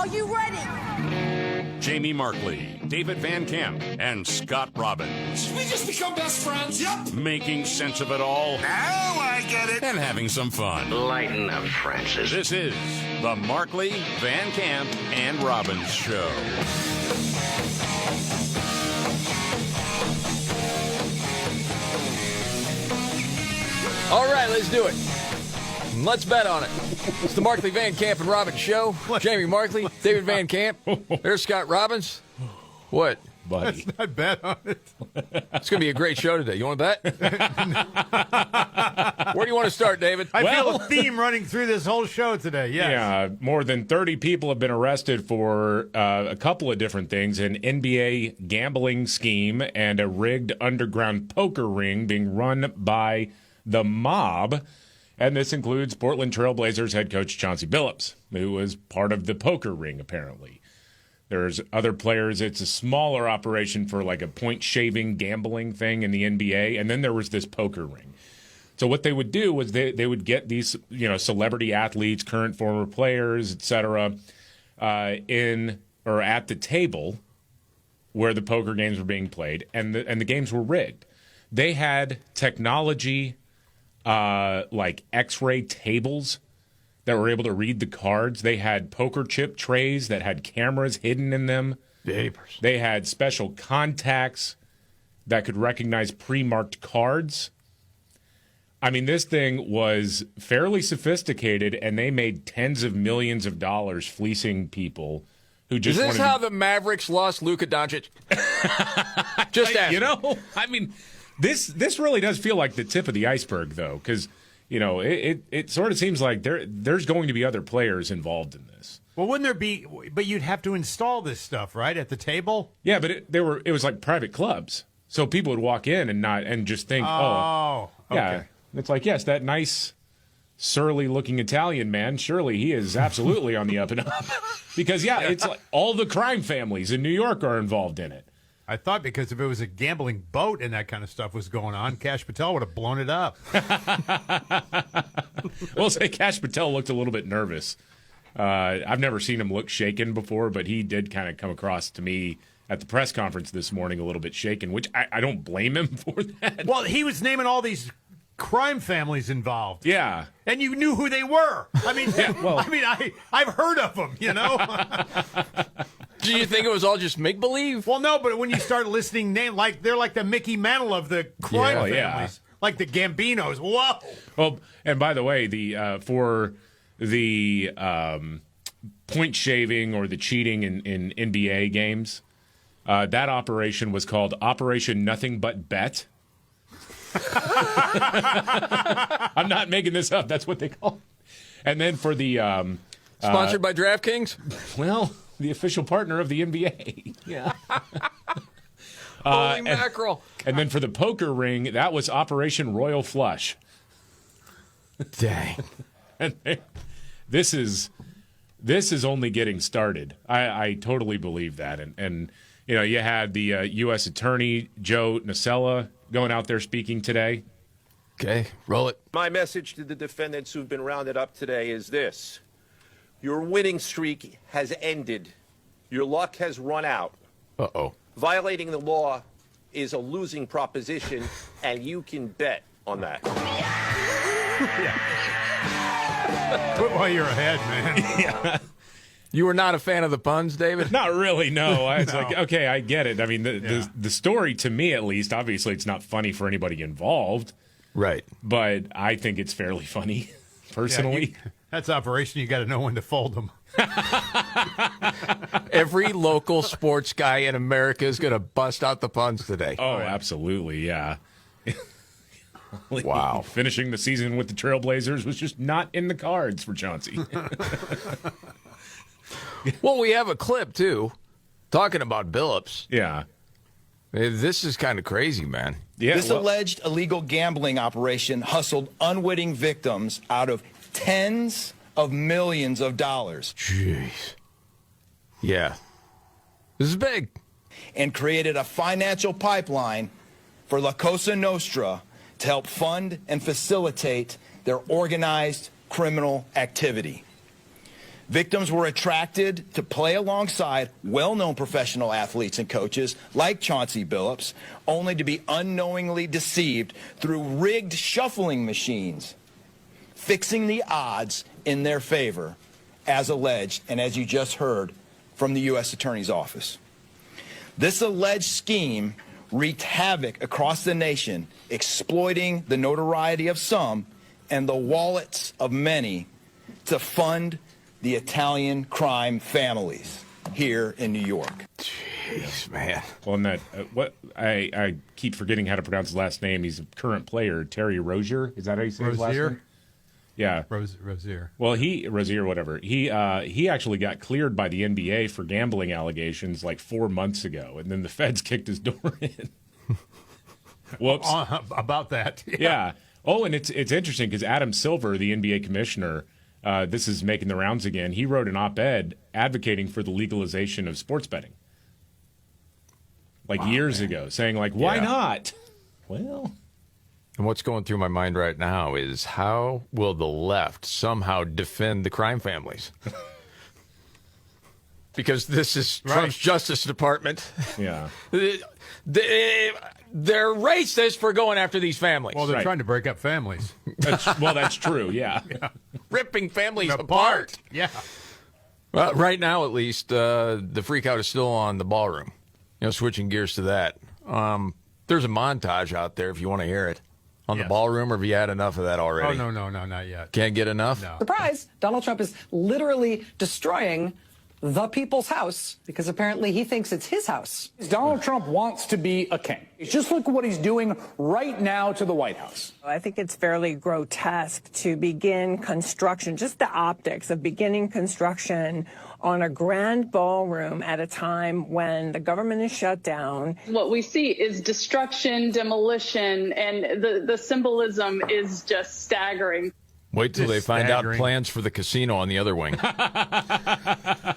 Are you ready? Jamie Markley, David Van Camp, and Scott Robbins. We just become best friends. Yep. Making sense of it all. Now I get it. And having some fun. Lighten up, Francis. This is the Markley, Van Camp, and Robbins Show. All right, let's do it. Let's bet on it. It's the Markley, Van Camp, and Robbins Show. Jamie Markley, David Van Camp. There's Scott Robbins. What, buddy? Let's not bet on it. It's going to be a great show today. You want to bet? Where do you want to start, David? I feel a theme running through this whole show today. Yes. Yeah, more than 30 people have been arrested for a couple of different things: an NBA gambling scheme and a rigged underground poker ring being run by the mob. And this includes Portland Trail Blazers head coach Chauncey Billups, who was part of the poker ring, apparently. There's other players. It's a smaller operation for like a point-shaving gambling thing in the NBA. And then there was this poker ring. So what they would do was they would get these, celebrity athletes, current, former players, et cetera, in or at the table where the poker games were being played, and the games were rigged. They had technology like X-ray tables that were able to read the cards. They had poker chip trays that had cameras hidden in them. Vapors. They had special contacts that could recognize pre-marked cards. I mean, this thing was fairly sophisticated, and they made tens of millions of dollars fleecing people who just Is this how the Mavericks lost Luka Doncic? Just asking. I mean, this really does feel like the tip of the iceberg, though, because it sort of seems like there's going to be other players involved in this. Well, wouldn't there be? But you'd have to install this stuff, right, at the table? Yeah, but it was like private clubs, so people would walk in and just think, okay. Yeah, it's like, yes, that nice, surly-looking Italian man, surely he is absolutely on the up and up, because it's like all the crime families in New York are involved in it. I thought because if it was a gambling boat and that kind of stuff was going on, Cash Patel would have blown it up. Well, say Cash Patel looked a little bit nervous. I've never seen him look shaken before, but he did kind of come across to me at the press conference this morning a little bit shaken, which I don't blame him for that. Well, he was naming all these crime families involved. Yeah. And you knew who they were. I mean, I've heard of them, Do you think it was all just make-believe? Well, no, but when you start listing names, they're like the Mickey Mantle of the crime families. Yeah. Like the Gambinos. Whoa. Well, and by the way, for the point shaving or the cheating in NBA games, that operation was called Operation Nothing But Bet. I'm not making this up. That's what they call it. And then for the Sponsored by DraftKings? Well, the official partner of the NBA. Yeah. Holy mackerel. And then for the poker ring, that was Operation Royal Flush. Dang. And this is only getting started. I totally believe that. And you had the U.S. Attorney, Joe Nocella, going out there speaking today. Okay, roll it. My message to the defendants who've been rounded up today is this. Your winning streak has ended. Your luck has run out. Uh-oh. Violating the law is a losing proposition, and you can bet on that. Quit while you're ahead, man. Yeah. You were not a fan of the puns, David? Not really, no. It's No. like, okay, I get it. I mean, the story, to me at least, obviously it's not funny for anybody involved. Right. But I think it's fairly funny, personally. That's operation. You got to know when to fold them. Every local sports guy in America is going to bust out the puns today. Oh, absolutely, yeah. Wow. Finishing the season with the Trailblazers was just not in the cards for Chauncey. Well, we have a clip, too, talking about Billups. Yeah. This is kind of crazy, man. Yeah. This alleged illegal gambling operation hustled unwitting victims out of tens of millions of dollars. Jeez. Yeah. This is big. And created a financial pipeline for La Cosa Nostra to help fund and facilitate their organized criminal activity. Victims were attracted to play alongside well-known professional athletes and coaches like Chauncey Billups, only to be unknowingly deceived through rigged shuffling machines, fixing the odds in their favor, as alleged, and as you just heard from the U.S. Attorney's Office. This alleged scheme wreaked havoc across the nation, exploiting the notoriety of some and the wallets of many to fund the Italian crime families here in New York. Jeez, man. Well, and that what I keep forgetting how to pronounce his last name. He's a current player, Terry Rozier. Is that how you say his last name? Yeah, Rozier. Well, Rozier, whatever. He actually got cleared by the NBA for gambling allegations like 4 months ago, and then the feds kicked his door in. Whoops. About that. Yeah. Oh, and it's interesting because Adam Silver, the NBA commissioner, this is making the rounds again. He wrote an op-ed advocating for the legalization of sports betting, years ago, saying why not? Well. And what's going through my mind right now is how will the left somehow defend the crime families? Because this is Trump's Justice Department. Yeah. They're racist for going after these families. Well, they're trying to break up families. That's true, yeah. Ripping families apart. Yeah. Well, right now, at least, the freak out is still on the ballroom. Switching gears to that. There's a montage out there if you want to hear it. On the ballroom, or have you had enough of that already? Oh, no, not yet. Can't get enough? No. Surprise! Donald Trump is literally destroying the people's house because apparently he thinks it's his house. Donald Trump wants to be a king. Just look at what he's doing right now to the White House. I think it's fairly grotesque to begin construction, just the optics of beginning construction on a grand ballroom at a time when the government is shut down. What we see is destruction, demolition, and the symbolism is just staggering. Wait till they find out plans for the casino on the other wing. I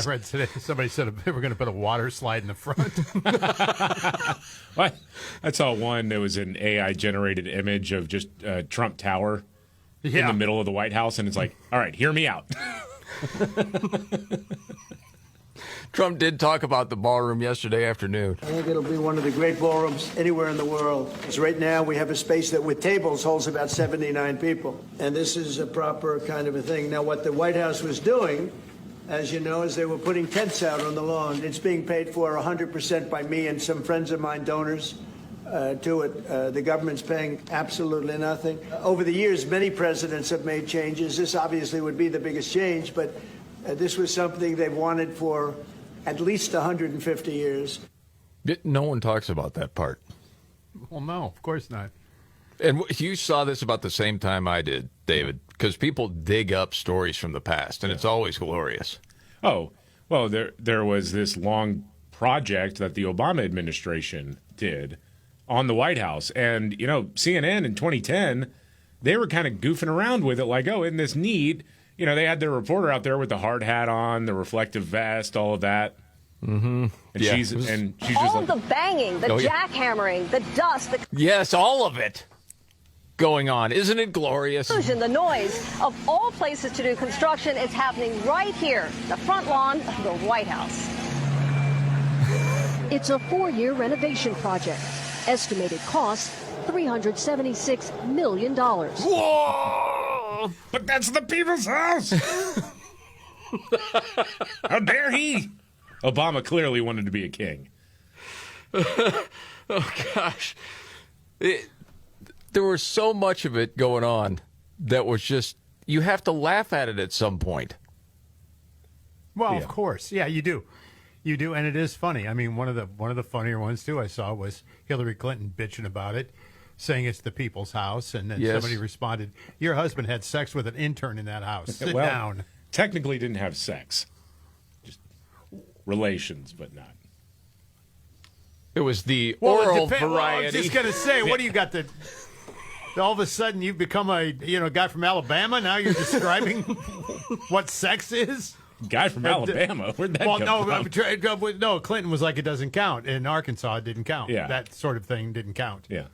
read today somebody said they were going to put a water slide in the front. I saw one that was an AI-generated image of just Trump Tower in the middle of the White House, and it's like, all right, hear me out. Trump did talk about the ballroom yesterday afternoon. I think it'll be one of the great ballrooms anywhere in the world. Because right now we have a space that with tables holds about 79 people. And this is a proper kind of a thing. Now, what the White House was doing, as you know, is they were putting tents out on the lawn. It's being paid for 100% by me and some friends of mine, donors to it. The government's paying absolutely nothing. Over the years, many presidents have made changes. This obviously would be the biggest change, but this was something they've wanted for at least 150 years. No one talks about that part. Well, no, of course not. And you saw this about the same time I did, David, because people dig up stories from the past, and it's always glorious. Oh, well, there was this long project that the Obama administration did on the White House. And, CNN in 2010, they were kind of goofing around with it like, oh, isn't this neat? They had their reporter out there with the hard hat on, the reflective vest, all of that. Mm-hmm. And she's all just like, the banging, the jackhammering, the dust. Yes, all of it going on. Isn't it glorious? The noise of all places to do construction is happening right here, the front lawn of the White House. It's a 4-year renovation project. Estimated cost, $376 million. Whoa! But that's the people's house. How dare he? Obama clearly wanted to be a king. Oh, gosh. There was so much of it going on that was just, you have to laugh at it at some point. Well, of course. Yeah, you do. You do, and it is funny. I mean, one of the funnier ones, too, I saw was Hillary Clinton bitching about it, saying it's the people's house, and then somebody responded, your husband had sex with an intern in that house. Sit down. Technically didn't have sex. Just relations, but not. It was the oral variety. Well, I was just going to say, what do you got all of a sudden you've become a guy from Alabama? Now you're describing what sex is? Guy from Alabama? Where'd that come from? No, Clinton was like, it doesn't count. In Arkansas, it didn't count. Yeah. That sort of thing didn't count. Yeah.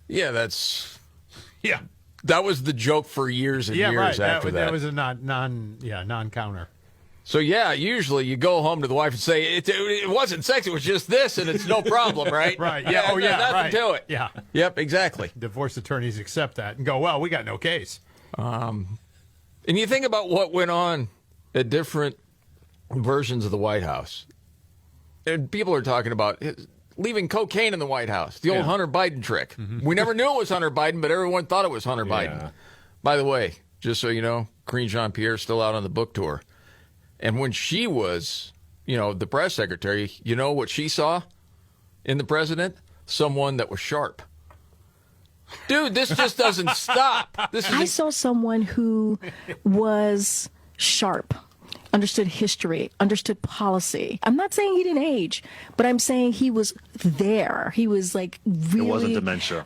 Yeah, that's... Yeah. That was the joke for years and years right. after that. That was a non-counter. So, usually you go home to the wife and say, it wasn't sex, it was just this, and it's no problem, right? Right. Yeah. Oh, yeah. Nothing Right. to it. Yeah. Yep, exactly. Divorce attorneys accept that and go, well, we got no case. And you think about what went on at different versions of the White House. And people are talking about leaving cocaine in the White House, the old Hunter Biden trick. Mm-hmm. We never knew it was Hunter Biden, but everyone thought it was Hunter Biden. By the way, just so you know, Karine Jean-Pierre is still out on the book tour. And when she was, the press secretary, you know what she saw in the president? Someone that was sharp. Dude, this just doesn't stop. I saw someone who was sharp, understood history, understood policy. I'm not saying he didn't age, but I'm saying he was there. He was like really. It wasn't dementia.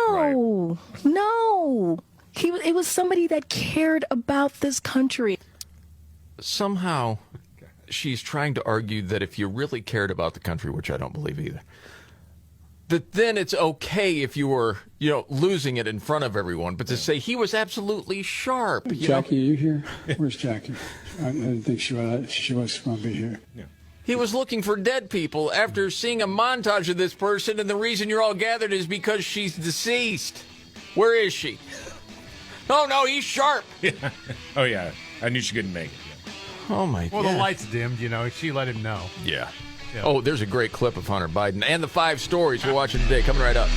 No, no. It was somebody that cared about this country. Somehow, she's trying to argue that if you really cared about the country, which I don't believe either, that then it's okay if you were, losing it in front of everyone. But to say he was absolutely sharp. Jackie, are you here? Where's Jackie? I didn't think she was going to be here. Yeah. He was looking for dead people after seeing a montage of this person, and the reason you're all gathered is because she's deceased. Where is she? Oh, no, he's sharp. Yeah. Oh, yeah. I knew she couldn't make it. Oh, my God. Well, the lights dimmed, she let him know. Yeah. Oh, there's a great clip of Hunter Biden and the 5 stories we're watching today coming right up.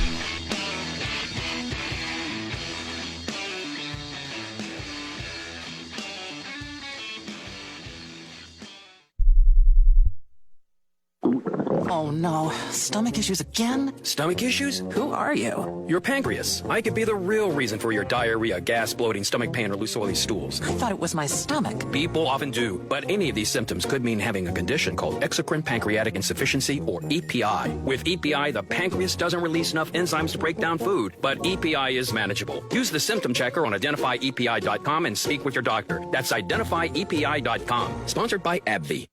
Oh no, stomach issues again? Stomach issues? Who are you? Your pancreas. I could be the real reason for your diarrhea, gas, bloating, stomach pain, or loose oily stools. I thought it was my stomach. People often do, but any of these symptoms could mean having a condition called exocrine pancreatic insufficiency, or EPI. With EPI, the pancreas doesn't release enough enzymes to break down food, but EPI is manageable. Use the symptom checker on identifyepi.com and speak with your doctor. That's identifyepi.com. Sponsored by AbbVie.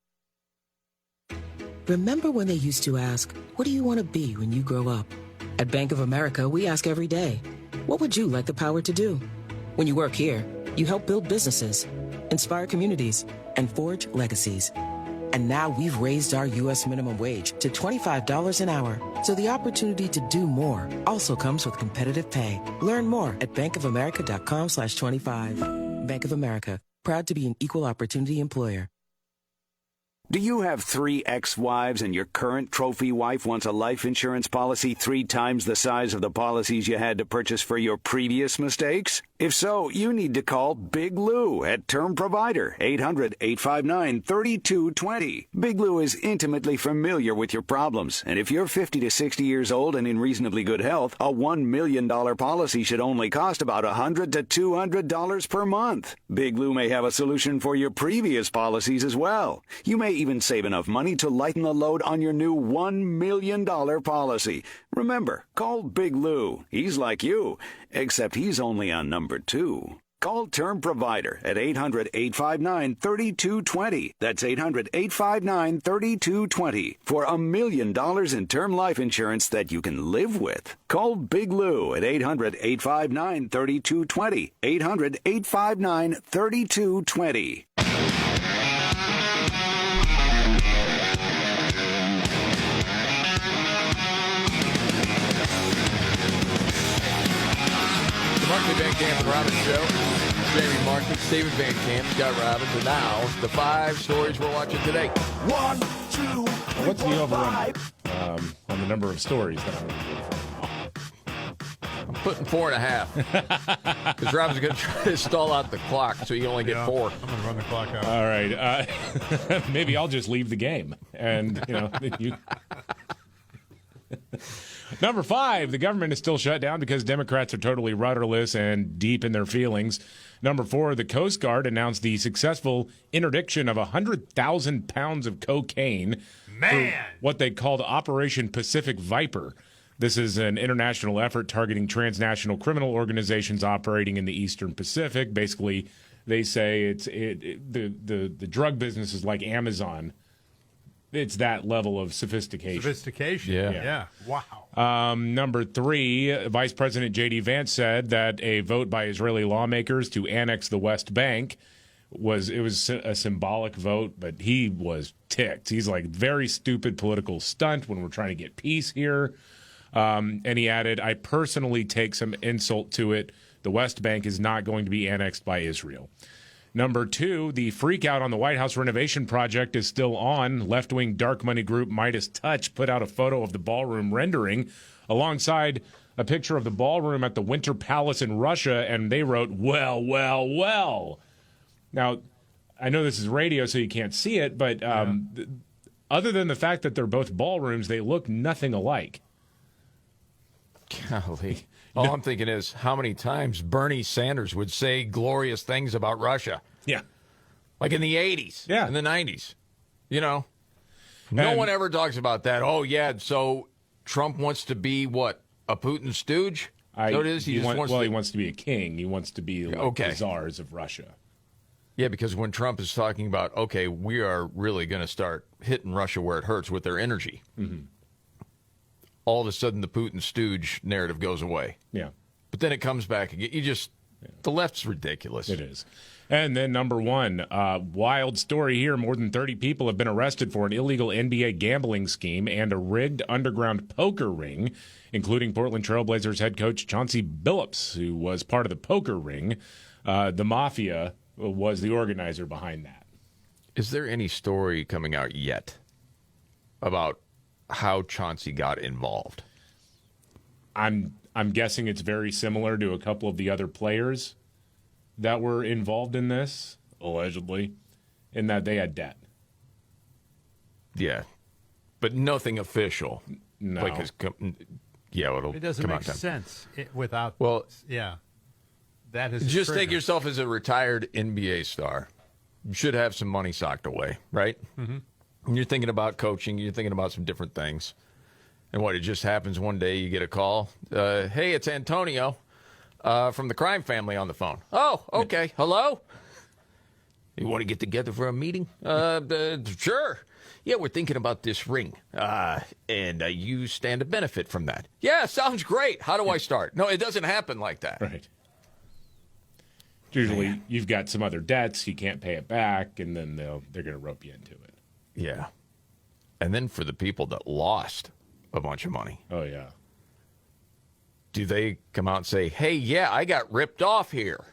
Remember when they used to ask, what do you want to be when you grow up? At Bank of America, we ask every day, what would you like the power to do? When you work here, you help build businesses, inspire communities, and forge legacies. And now we've raised our U.S. minimum wage to $25 an hour. So the opportunity to do more also comes with competitive pay. Learn more at bankofamerica.com/25. Bank of America, proud to be an equal opportunity employer. Do you have 3 ex-wives and your current trophy wife wants a life insurance policy 3 times the size of the policies you had to purchase for your previous mistakes? If so, you need to call Big Lou at Term Provider, 800-859-3220. Big Lou is intimately familiar with your problems, and if you're 50 to 60 years old and in reasonably good health, a $1 million policy should only cost about $100 to $200 per month. Big Lou may have a solution for your previous policies as well. You may even save enough money to lighten the load on your new $1 million policy. Remember, call Big Lou. He's like you, except he's only on number 2. Call Term Provider at 800-859-3220. That's 800-859-3220 for $1 million in term life insurance that you can live with. Call Big Lou at 800-859-3220. 800-859-3220. Markley, Van Camp, and Robbins Show. Jamie Markley, David Van Camp, Scott Robbins, and now the 5 stories we're watching today. 1, 2, 3, What's the over-under on the number of stories? I'm putting 4.5. Because Robbins is going to try to stall out the clock, so you can only get 4. I'm going to run the clock out. All right. Maybe I'll just leave the game. And, you... Number 5, the government is still shut down because Democrats are totally rudderless and deep in their feelings. Number 4, the Coast Guard announced the successful interdiction of 100,000 pounds of cocaine. Man! For what they called Operation Pacific Viper. This is an international effort targeting transnational criminal organizations operating in the Eastern Pacific. Basically, they say the drug business is like Amazon. it's that level of sophistication. Yeah. Wow. Number 3, Vice President J.D. Vance said that a vote by Israeli lawmakers to annex the West Bank was a symbolic vote, but he was ticked. He's like, very stupid political stunt when we're trying to get peace here. And he added, I personally take some insult to it. The West Bank is not going to be annexed by Israel. Number 2, the freak out on the White House renovation project is still on. Left-wing dark money group Midas Touch put out a photo of the ballroom rendering alongside a picture of the ballroom at the Winter Palace in Russia, and they wrote, well, well, well. Now, I know this is radio, so you can't see it, but other than the fact that they're both ballrooms, they look nothing alike. Golly. All I'm thinking is how many times Bernie Sanders would say glorious things about Russia. Yeah. Like in the 80s. Yeah. In the 90s. You know? No one ever talks about that. Oh, yeah, so Trump wants to be, what, a Putin stooge? So it is? He wants to be a king. He wants to be like the czars of Russia. Yeah, because when Trump is talking about, okay, we are really going to start hitting Russia where it hurts with their energy. Mm-hmm. All of a sudden the Putin stooge narrative goes away. Yeah. But then it comes back again. The left's ridiculous. It is. And then number 1, wild story here. More than 30 people have been arrested for an illegal NBA gambling scheme and a rigged underground poker ring, including Portland Trailblazers head coach Chauncey Billups, who was part of the poker ring. The Mafia was the organizer behind that. Is there any story coming out yet about how Chauncey got involved? I'm guessing it's very similar to a couple of the other players that were involved in this, allegedly, in that they had debt. Yeah, but nothing official. No. It doesn't come make out sense without. Well, yeah, that is just take yourself as a retired NBA star. You should have some money socked away, right? Mm-hmm. And you're thinking about coaching. You're thinking about some different things. And what, it just happens one day you get a call. Hey, it's Antonio from the crime family on the phone. Oh, okay. Hello? You want to get together for a meeting? Sure. Yeah, we're thinking about this ring. And you stand to benefit from that. Yeah, sounds great. How do I start? No, it doesn't happen like that. Right. Usually you've got some other debts, you can't pay it back, and then they're going to rope you into it. Yeah. And then for the people that lost a bunch of money. Oh, yeah. Do they come out and say, hey, yeah, I got ripped off here?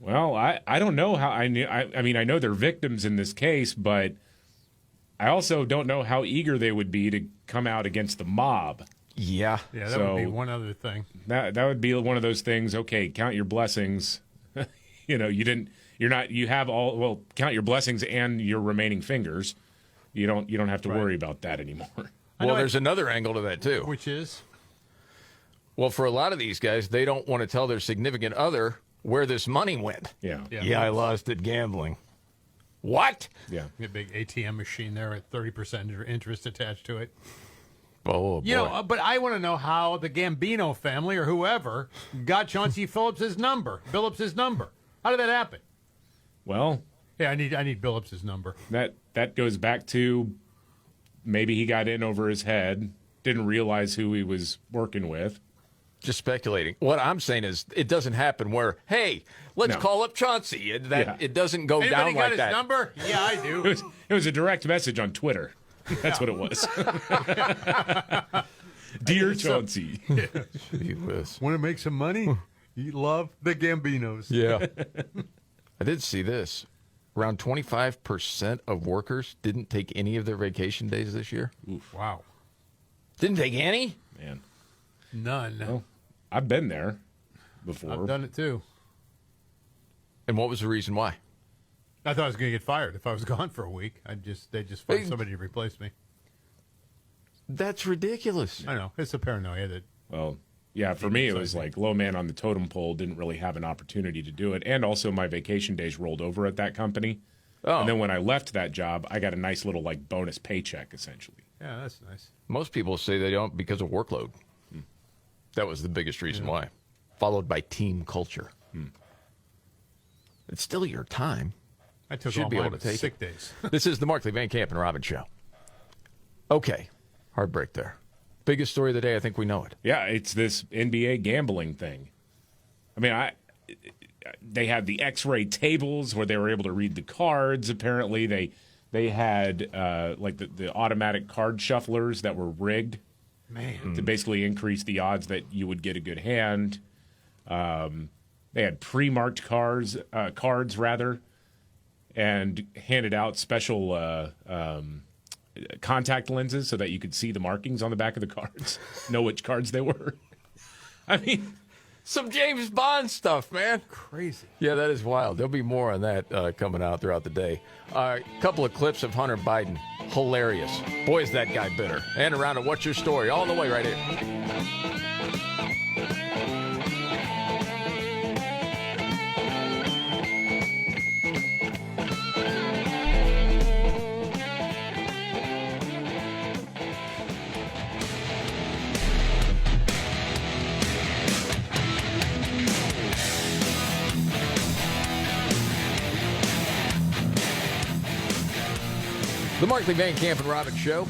Well, I don't know how I mean, I know they're victims in this case, but I also don't know how eager they would be to come out against the mob. Yeah. Yeah, that would be one other thing. That would be one of those things, okay, count your blessings. Count your blessings and your remaining fingers. You don't have to worry about that anymore. Well, there's another angle to that, too. Which is? Well, for a lot of these guys, they don't want to tell their significant other where this money went. Yeah. Yeah, I lost it gambling. What? Yeah. A big ATM machine there at 30% interest attached to it. Oh, boy. But I want to know how the Gambino family or whoever got Chauncey Billups' number. How did that happen? Well, yeah, I need Billups' number. That goes back to maybe he got in over his head, didn't realize who he was working with. Just speculating. What I'm saying is it doesn't happen where, hey, let's call up Chauncey. It doesn't go down like that. Anybody got his number? Yeah, I do. It was a direct message on Twitter. That's what it was. Dear Chauncey. Want to make some money? You love the Gambinos. Yeah. I did see this. Around 25% of workers didn't take any of their vacation days this year. Oof. Wow. Didn't take any? Man. None. Well, I've been there before. I've done it too. And what was the reason why? I thought I was going to get fired if I was gone for a week. They just find somebody to replace me. That's ridiculous. I know. It's a paranoia that. Well, yeah, for me it was like low man on the totem pole, didn't really have an opportunity to do it. And also my vacation days rolled over at that company. Oh. And then when I left that job, I got a nice little bonus paycheck essentially. Yeah, that's nice. Most people say they don't because of workload. That was the biggest reason why. Followed by team culture. It's still your time. I took Should all be able my to take sick it. days. This is the Markley, Van Camp, and Robbins Show. Okay. Heartbreak there. Biggest story of the day. I think we know it. Yeah, it's this NBA gambling thing. I mean, they had the X-ray tables where they were able to read the cards. Apparently, they had like the automatic card shufflers that were rigged to basically increase the odds that you would get a good hand. They had pre-marked cards, and handed out special contact lenses so that you could see the markings on the back of the cards, know which cards they were. I mean, some James Bond stuff, man. Crazy. Yeah, that is wild. There'll be more on that coming out throughout the day. A couple of clips of Hunter Biden. Hilarious. Boy, is that guy bitter. And around to What's Your Story? All the way right here. The Markley, Van Camp, and Robbins Show.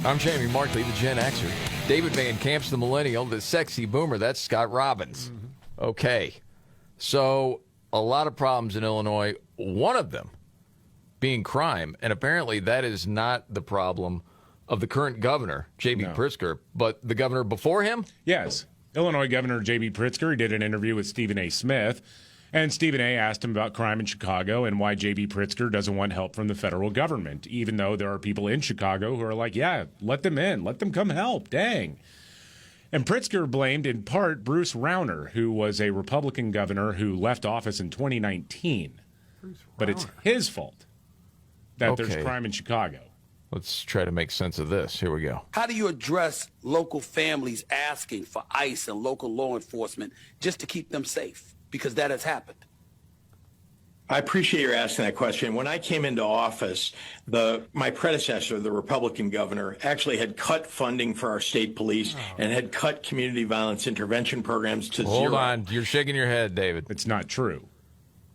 I'm Jamie Markley, the Gen Xer. David Van Camp's the millennial, the sexy boomer. That's Scott Robbins. Okay. So, a lot of problems in Illinois. One of them being crime. And apparently that is not the problem of the current governor, J.B. Pritzker, but the governor before him? Yes. Illinois Governor J.B. Pritzker did an interview with Stephen A. Smith. And Stephen A. asked him about crime in Chicago and why J.B. Pritzker doesn't want help from the federal government, even though there are people in Chicago who are like, yeah, let them in. Let them come help. Dang. And Pritzker blamed in part Bruce Rauner, who was a Republican governor who left office in 2019. But it's his fault that there's crime in Chicago. Let's try to make sense of this. Here we go. How do you address local families asking for ICE and local law enforcement just to keep them safe? Because that has happened. I appreciate your asking that question. When I came into office, my predecessor, the Republican governor, actually had cut funding for our state police and had cut community violence intervention programs to zero. Hold on. You're shaking your head, David. It's not true.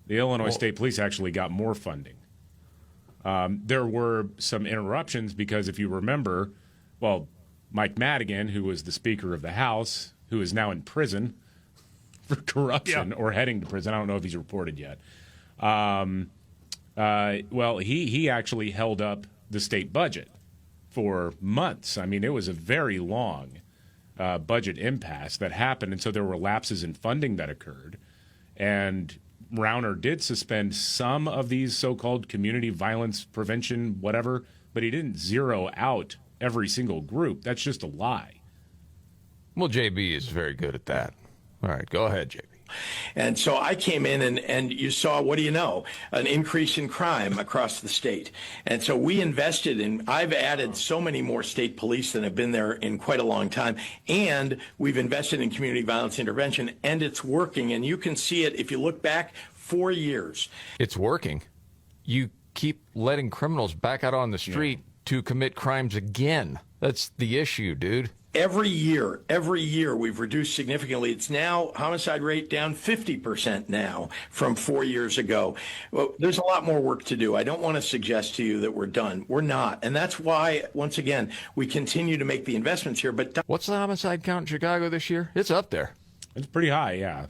The Illinois State Police actually got more funding. There were some interruptions because if you remember, Mike Madigan, who was the Speaker of the House, who is now in prison for corruption or heading to prison. I don't know if he's reported yet. He actually held up the state budget for months. I mean, it was a very long budget impasse that happened, and so there were lapses in funding that occurred. And Rauner did suspend some of these so-called community violence prevention, whatever, but he didn't zero out every single group. That's just a lie. Well, JB is very good at that. All right, go ahead, JB. And so I came in and you saw, what do you know, an increase in crime across the state. And so we invested I've added so many more state police than have been there in quite a long time. And we've invested in community violence intervention, and it's working. And you can see it if you look back 4 years. It's working. You keep letting criminals back out on the street to commit crimes again. That's the issue, dude. Every year, we've reduced significantly. It's now homicide rate down 50% now from 4 years ago. Well, there's a lot more work to do. I don't want to suggest to you that we're done. We're not. And that's why, once again, we continue to make the investments here. But what's the homicide count in Chicago this year? It's up there. It's pretty high, yeah.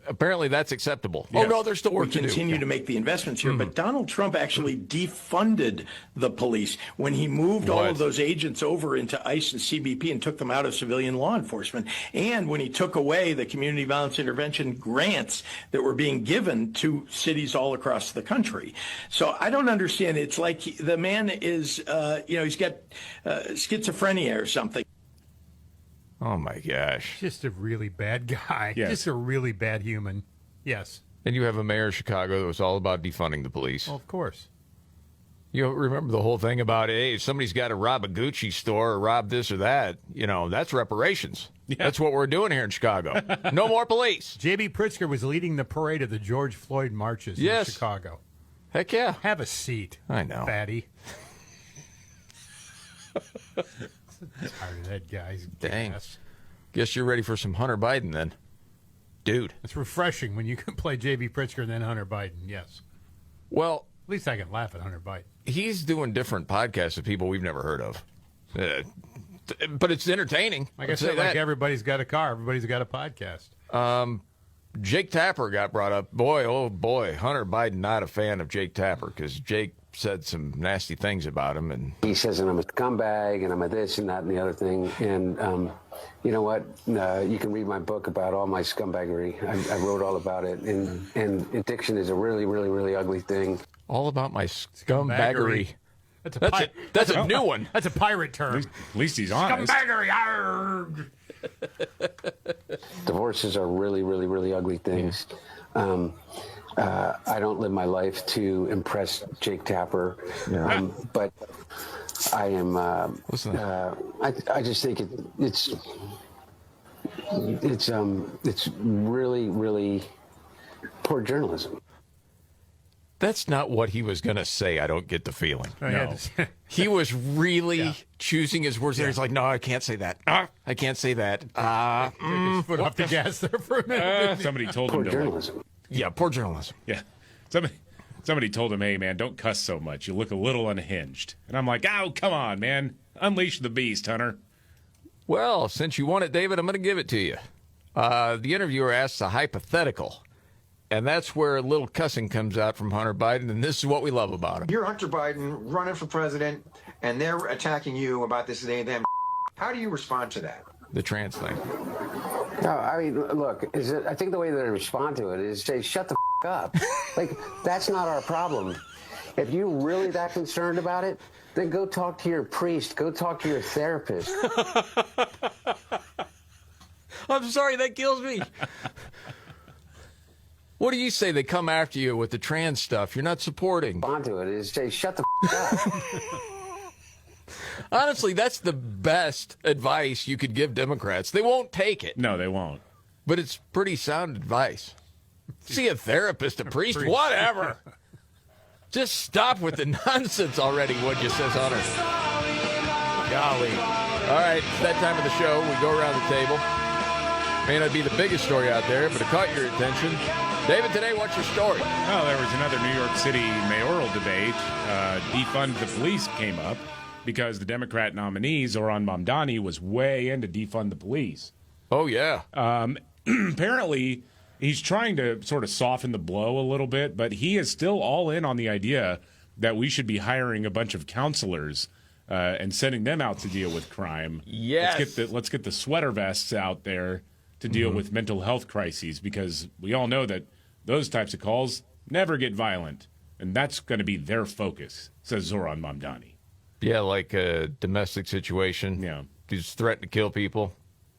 Apparently that's acceptable. Yes. Oh, no, there's still work to do. We continue to make the investments here, but Donald Trump actually defunded the police when he moved all of those agents over into ICE and CBP and took them out of civilian law enforcement. And when he took away the community violence intervention grants that were being given to cities all across the country. So I don't understand. It's like the man is, he's got schizophrenia or something. Oh, my gosh. Just a really bad guy. Yes. Just a really bad human. Yes. And you have a mayor of Chicago that was all about defunding the police. Well, of course. You remember the whole thing about, hey, if somebody's got to rob a Gucci store or rob this or that, that's reparations. Yeah. That's what we're doing here in Chicago. No more police. J.B. Pritzker was leading the parade of the George Floyd marches in Chicago. Heck yeah. Have a seat. I know. Fatty. Tired of that guy's Dang. gas. Guess you're ready for some Hunter Biden then. Dude. It's refreshing when you can play J.B. Pritzker and then Hunter Biden, yes. Well, least I can laugh at Hunter Biden. He's doing different podcasts with people we've never heard of. But it's entertaining. Like I said, like everybody's got a car, everybody's got a podcast. Jake Tapper got brought up. Boy, oh boy, Hunter Biden not a fan of Jake Tapper because Jake said some nasty things about him. And he says that I'm a scumbag and I'm a this and that and the other thing. And you know what? You can read my book about all my scumbaggery. I wrote all about it. And addiction is a really, really, really ugly thing. All about my scumbaggery. That's a new one. That's a pirate term. At least he's honest. Scumbaggery. Arrgh. Divorces are really, really, really ugly things. I don't live my life to impress Jake Tapper, but I am. I just think it's really, really poor journalism. That's not what he was going to say. I don't get the feeling. Oh, no. He was really choosing his words there. He's like, no, I can't say that. I can't say that. Take his foot off the gas there for a minute. Somebody told Poor him to. journalism. Yeah, poor journalism. Yeah. Somebody told him, hey, man, don't cuss so much. You look a little unhinged. And I'm like, oh, come on, man. Unleash the beast, Hunter. Well, since you want it, David, I'm going to give it to you. The interviewer asks a hypothetical. And that's where a little cussing comes out from Hunter Biden, and this is what we love about him. You're Hunter Biden running for president, and they're attacking you about this and them. How do you respond to that? The trans thing. No, I mean, look, I think the way that I respond to it is say, shut the up. Like, that's not our problem. If you're really that concerned about it, then go talk to your priest. Go talk to your therapist. I'm sorry, that kills me. What do you say? They come after you with the trans stuff. You're not supporting. Onto it is say, shut the up. Honestly, that's the best advice you could give Democrats. They won't take it. No, they won't. But it's pretty sound advice. See a therapist, a priest, whatever. Just stop with the nonsense already, would you, says Hunter. Golly. All right, it's that time of the show. We go around the table. May not be the biggest story out there, but it caught your attention. David, today, what's your story? Well, there was another New York City mayoral debate. Defund the police came up because the Democrat nominee, Zohran Mamdani, was way into defund the police. Oh, yeah. Apparently, he's trying to sort of soften the blow a little bit, but he is still all in on the idea that we should be hiring a bunch of counselors and sending them out to deal with crime. Yes. Let's get the sweater vests out there to deal with mental health crises, because we all know that those types of calls never get violent, and that's going to be their focus, says Zohran Mamdani. Yeah, like a domestic situation. Yeah. You just threaten to kill people,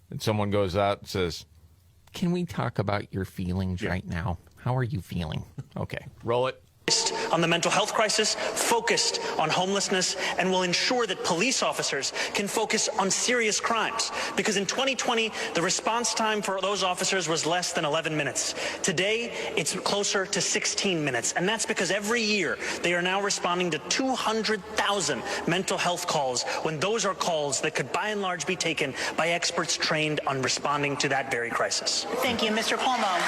and someone goes out and says, can we talk about your feelings right now? How are you feeling? Okay, roll it. On the mental health crisis, focused on homelessness, and will ensure that police officers can focus on serious crimes. Because in 2020, the response time for those officers was less than 11 minutes. Today, it's closer to 16 minutes. And that's because every year, they are now responding to 200,000 mental health calls, when those are calls that could by and large be taken by experts trained on responding to that very crisis. Thank you, Mr. Cuomo.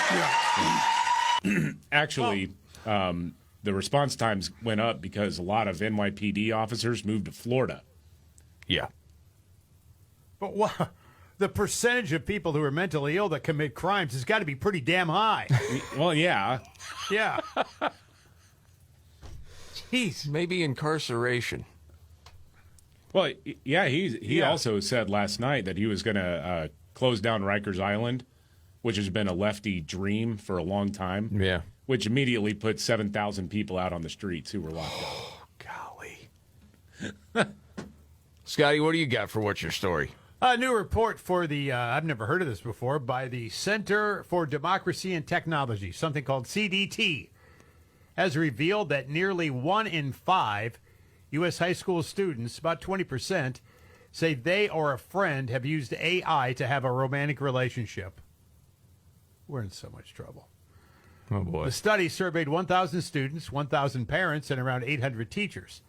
Actually, the response times went up because a lot of NYPD officers moved to Florida. Yeah. But what? The percentage of people who are mentally ill that commit crimes has got to be pretty damn high. Well, yeah. Yeah. Jeez. Maybe incarceration. Well, yeah, he also said last night that he was going to close down Rikers Island, which has been a lefty dream for a long time. Yeah. Which immediately put 7,000 people out on the streets who were locked up. Golly. Scotty, what do you got for what's your story? A new report for the, I've never heard of this before, by the Center for Democracy and Technology, something called CDT, has revealed that nearly 1 in 5 U.S. high school students, about 20%, say they or a friend have used AI to have a romantic relationship. We're in so much trouble. Oh, boy. The study surveyed 1,000 students, 1,000 parents, and around 800 teachers.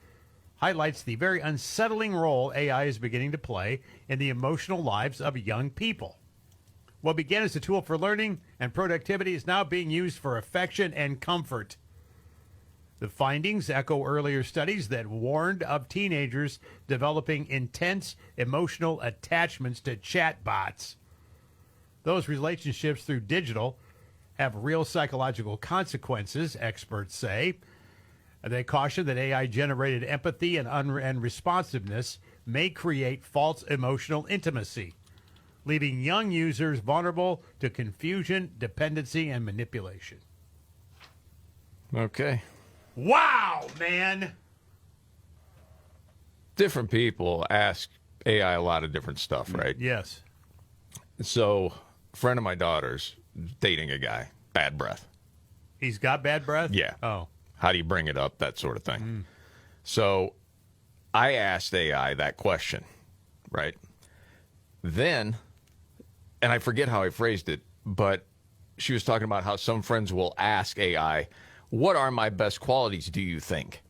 Highlights the very unsettling role AI is beginning to play in the emotional lives of young people. What began as a tool for learning and productivity is now being used for affection and comfort. The findings echo earlier studies that warned of teenagers developing intense emotional attachments to chatbots. Those relationships through digital have real psychological consequences, experts say. They caution that AI-generated empathy and responsiveness may create false emotional intimacy, leaving young users vulnerable to confusion, dependency, and manipulation. Okay. Wow, man! Different people ask AI a lot of different stuff, right? Yes. So, a friend of my daughter's dating a guy. Bad breath. He's got bad breath? Yeah. Oh. How do you bring it up? That sort of thing. So I asked AI that question, right? Then, and I forget how I phrased it, but she was talking about how some friends will ask AI, what are my best qualities, do you think?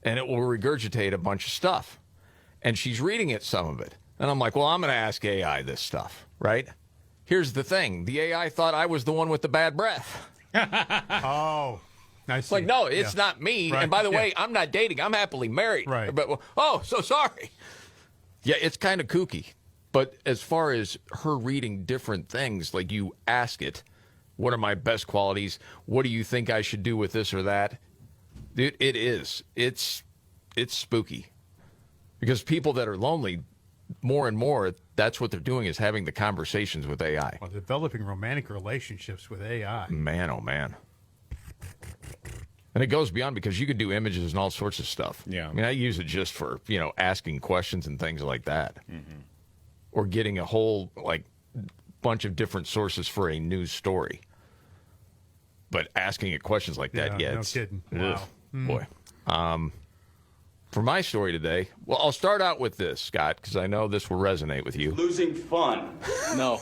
And it will regurgitate a bunch of stuff. And she's reading it, some of it. And I'm like, well, I'm going to ask AI this stuff, right? Here's the thing. The AI thought I was the one with the bad breath. Oh, I see. Like, no, it's not me. Right. And by the way, I'm not dating. I'm happily married. Right. But, oh, so sorry. Yeah, it's kind of kooky. But as far as her reading different things, like you ask it, what are my best qualities? What do you think I should do with this or that? It is. It's spooky. Because people that are lonely, more and more, that's what they're doing is having the conversations with AI. Well, developing romantic relationships with AI. Man, oh, man. And it goes beyond because you can do images and all sorts of stuff. Yeah. I mean, I use it just for, asking questions and things like that. Mm-hmm. Or getting a whole, bunch of different sources for a news story. But asking it questions like that, no it's... kidding. Ugh, Wow. Boy. For my story today, well, I'll start out with this, Scott, because I know this will resonate with you. Losing fun. No.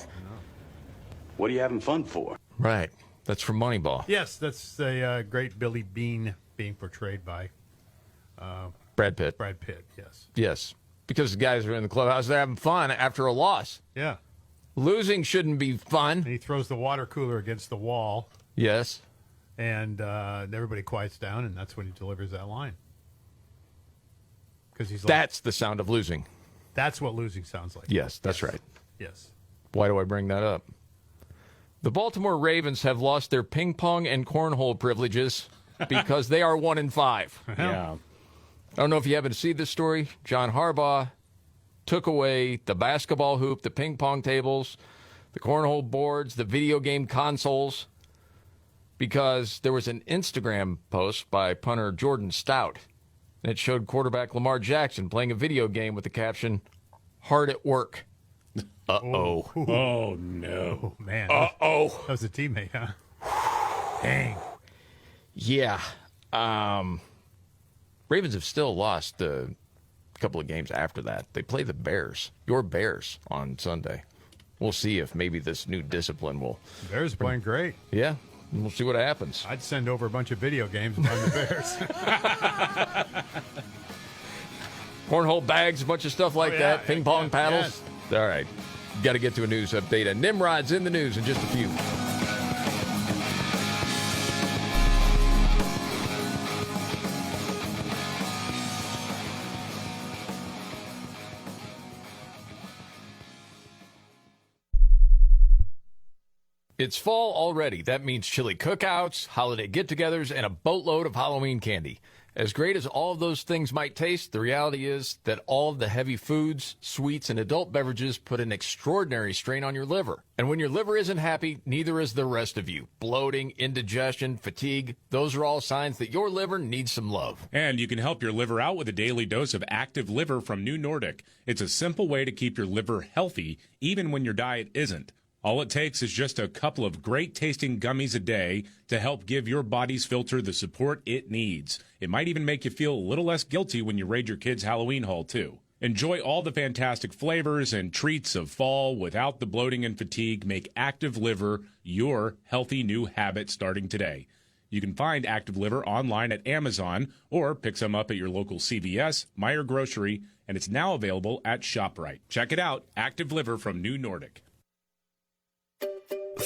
What are you having fun for? Right. That's from Moneyball. Yes, that's a great Billy Bean being portrayed by Brad Pitt. Brad Pitt, yes. Yes. Because the guys are in the clubhouse, they're having fun after a loss. Yeah. Losing shouldn't be fun. And he throws the water cooler against the wall. Yes. And everybody quiets down, and that's when he delivers that line. Because he's like, that's the sound of losing. That's what losing sounds like. Yes, that's right. Yes. Why do I bring that up? The Baltimore Ravens have lost their ping pong and cornhole privileges because they are 1-5. Yeah. I don't know if you happen to see this story. John Harbaugh took away the basketball hoop, the ping pong tables, the cornhole boards, the video game consoles, because there was an Instagram post by punter Jordan Stout, and it showed quarterback Lamar Jackson playing a video game with the caption, "Hard at work." Uh-oh. Oh, no. Oh, man. Uh-oh. That was a teammate, huh? Dang. Yeah. Ravens have still lost a couple of games after that. They play the Bears, your Bears, on Sunday. We'll see if maybe this new discipline will... Bears playing great. Yeah. We'll see what happens. I'd send over a bunch of video games among the Bears. Cornhole bags, a bunch of stuff like that. Ping pong paddles. Yes. All right. Got to get to a news update. And Nimrod's in the news in just a few. It's fall already. That means chili cookouts, holiday get-togethers, and a boatload of Halloween candy. As great as all of those things might taste, the reality is that all of the heavy foods, sweets, and adult beverages put an extraordinary strain on your liver. And when your liver isn't happy, neither is the rest of you. Bloating, indigestion, fatigue, those are all signs that your liver needs some love. And you can help your liver out with a daily dose of Active Liver from New Nordic. It's a simple way to keep your liver healthy, even when your diet isn't. All it takes is just a couple of great-tasting gummies a day to help give your body's filter the support it needs. It might even make you feel a little less guilty when you raid your kids' Halloween haul, too. Enjoy all the fantastic flavors and treats of fall without the bloating and fatigue. Make Active Liver your healthy new habit starting today. You can find Active Liver online at Amazon or pick some up at your local CVS, Meijer Grocery, and it's now available at ShopRite. Check it out, Active Liver from New Nordic.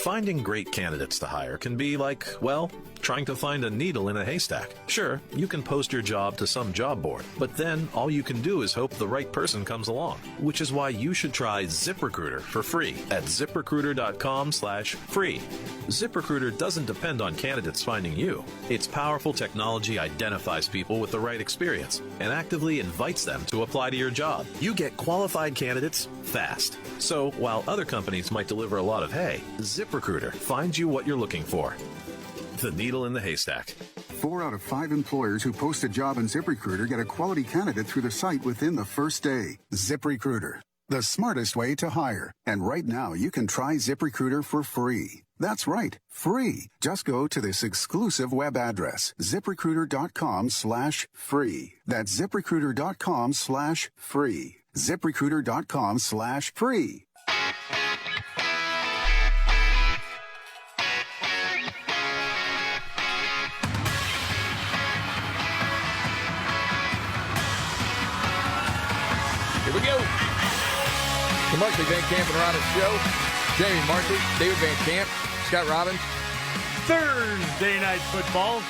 Finding great candidates to hire can be like, well, trying to find a needle in a haystack. Sure, you can post your job to some job board, but then all you can do is hope the right person comes along, which is why you should try ZipRecruiter for free at ZipRecruiter.com/free. ZipRecruiter doesn't depend on candidates finding you. Its powerful technology identifies people with the right experience and actively invites them to apply to your job. You get qualified candidates fast. So while other companies might deliver a lot of hay, ZipRecruiter finds you what you're looking for. The needle in the haystack. 4 out of 5 employers who post a job in ZipRecruiter get a quality candidate through the site within the first day. ZipRecruiter, the smartest way to hire. And right now, you can try ZipRecruiter for free. That's right, free. Just go to this exclusive web address, ZipRecruiter.com/free. That's ZipRecruiter.com/free. ZipRecruiter.com/free. Here we go. The Markley, Van Camp, and Robbins Show. Jamie Markley, David Van Camp, Scott Robbins. Thursday night football.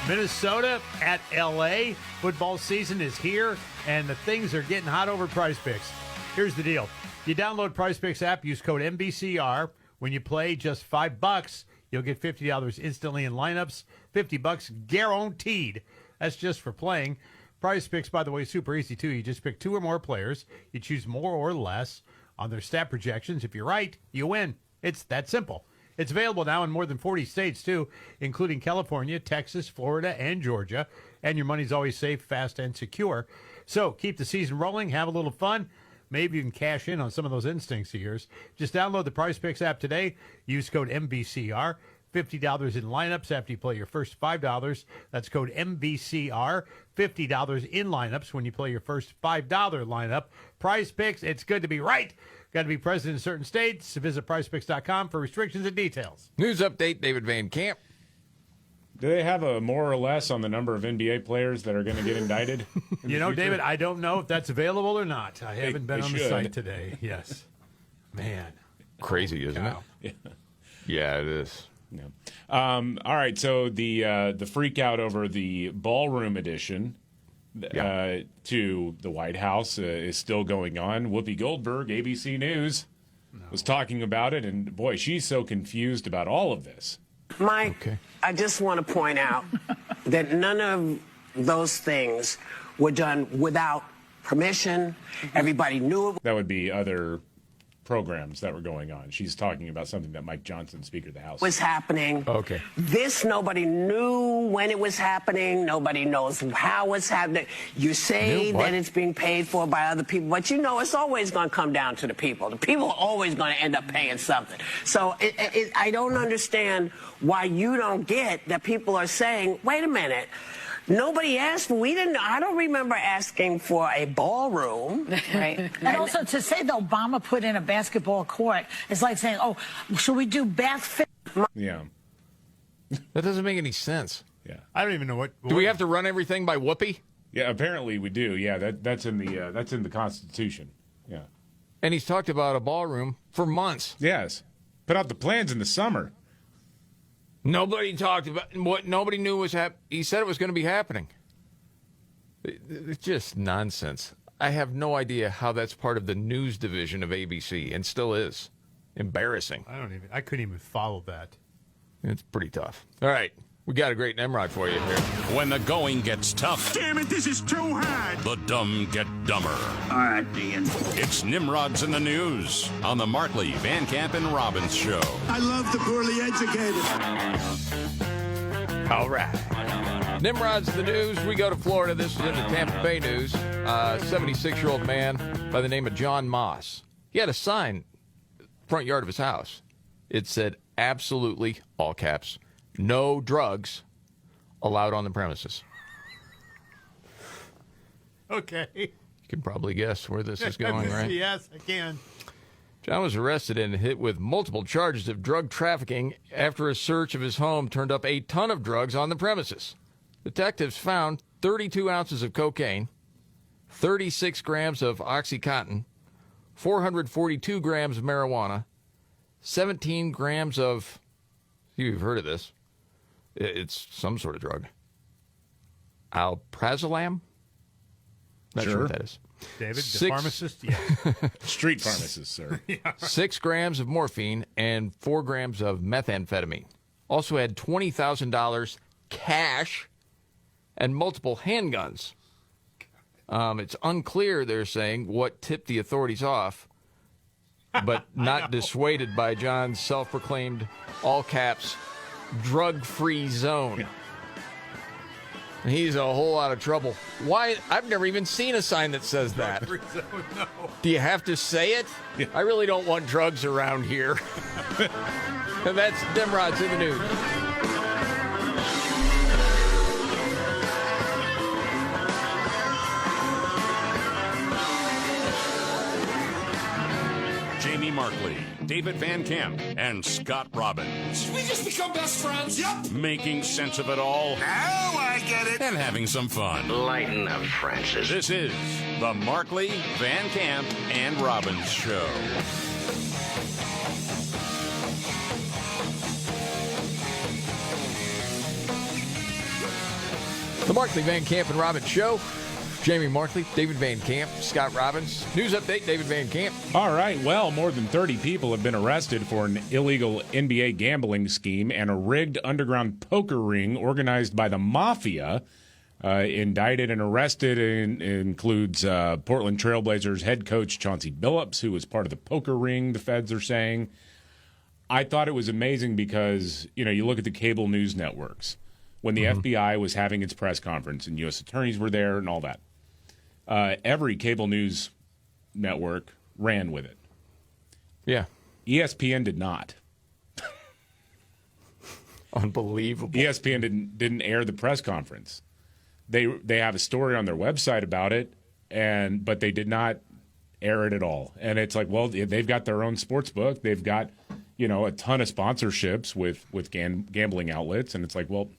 Minnesota at L.A. Football season is here, and the things are getting hot over Prize Picks. Here's the deal. You download Prize Picks app, use code MVCR. When you play just $5, you'll get $50 instantly in lineups. $50 guaranteed. That's just for playing. Prize Picks, by the way, super easy, too. You just pick 2 or more players. You choose more or less on their stat projections. If you're right, you win. It's that simple. It's available now in more than 40 states, too, including California, Texas, Florida, and Georgia. And your money's always safe, fast, and secure. So keep the season rolling. Have a little fun. Maybe you can cash in on some of those instincts of yours. Just download the Prize Picks app today. Use code MVCR. $50 in lineups after you play your first $5. That's code MVCR. $50 in lineups when you play your first $5 lineup. Prize Picks, it's good to be right. Got to be present in certain states. Visit prizepicks.com for restrictions and details. News update, David Van Camp. Do they have a more or less on the number of NBA players that are going to get indicted? You know, David, I don't know if that's available or not. I haven't been on the should. site today. Yes. Man. Crazy, isn't it? Yeah. Yeah, it is. Yeah. All right. So the freak out over the ballroom edition to the White House is still going on. Whoopi Goldberg, ABC News, was talking about it, and boy, she's so confused about all of this. Mike, I just want to point out that none of those things were done without permission. Everybody knew it. That would be other programs that were going on. She's talking about something that Mike Johnson, Speaker of the House, was happening. Okay. This, nobody knew when it was happening. Nobody knows how it's happening. You say that it's being paid for by other people, but you know it's always going to come down to the people. The people are always going to end up paying something. So I don't understand why you don't get that people are saying, wait a minute, nobody asked for. I don't remember asking for a ballroom. Right. And also to say that Obama put in a basketball court is like saying, oh, should we do bath fit? Yeah. That doesn't make any sense. Yeah. I don't even know what. Do we have to run everything by Whoopi? Yeah, apparently we do. Yeah, that's in the Constitution. Yeah. And he's talked about a ballroom for months. Yes. Put out the plans in the summer. Nobody talked about what nobody knew was happening. He said it was going to be happening. It's just nonsense. I have no idea how that's part of the news division of ABC, and still is. Embarrassing. I couldn't even follow that. It's pretty tough. All right. We got a great Nimrod for you here. When the going gets tough. Damn it, this is too hard. The dumb get dumber. All right, Ian. It's Nimrod's in the News on the Markley, Van Camp, and Robbins Show. I love the poorly educated. All right. Nimrod's in the News. We go to Florida. This is in the Tampa Bay News. 76-year-old man by the name of John Moss. He had a sign front yard of his house. It said, absolutely, all caps, no drugs allowed on the premises. Okay. You can probably guess where this is going, right? Yes, I can. John was arrested and hit with multiple charges of drug trafficking after a search of his home turned up a ton of drugs on the premises. Detectives found 32 ounces of cocaine, 36 grams of OxyContin, 442 grams of marijuana, 17 grams of, you've heard of this, It's some sort of drug. Alprazolam? Not sure what that is. David, the pharmacist? Yeah. Street pharmacist, sir. 6 grams of morphine and 4 grams of methamphetamine. Also had $20,000 cash and multiple handguns. It's unclear, they're saying, what tipped the authorities off, but not dissuaded by John's self-proclaimed, all caps, drug-free zone. He's a whole lot of trouble. Why? I've never even seen a sign that says that. No. Do you have to say it? Yeah. I really don't want drugs around here. And that's Nimrod's in the news. Jamie Markley, David Van Camp, and Scott Robbins. Did we just become best friends? Yep. Making sense of it all. Now I get it. And having some fun. Lighten up, Francis. This is the Markley, Van Camp, and Robbins Show. The Markley, Van Camp, and Robbins Show. Jamie Markley, David Van Camp, Scott Robbins. News update, David Van Camp. All right, well, more than 30 people have been arrested for an illegal NBA gambling scheme and a rigged underground poker ring organized by the mafia. Indicted and arrested includes Portland Trailblazers head coach Chauncey Billups, who was part of the poker ring, the feds are saying. I thought it was amazing because, you look at the cable news networks. When the FBI was having its press conference and U.S. attorneys were there and all that, every cable news network ran with it. Yeah. ESPN did not. Unbelievable. ESPN didn't air the press conference. They have a story on their website about it, but they did not air it at all. And it's like, well, they've got their own sports book. They've got, a ton of sponsorships with gambling outlets, and it's like, well.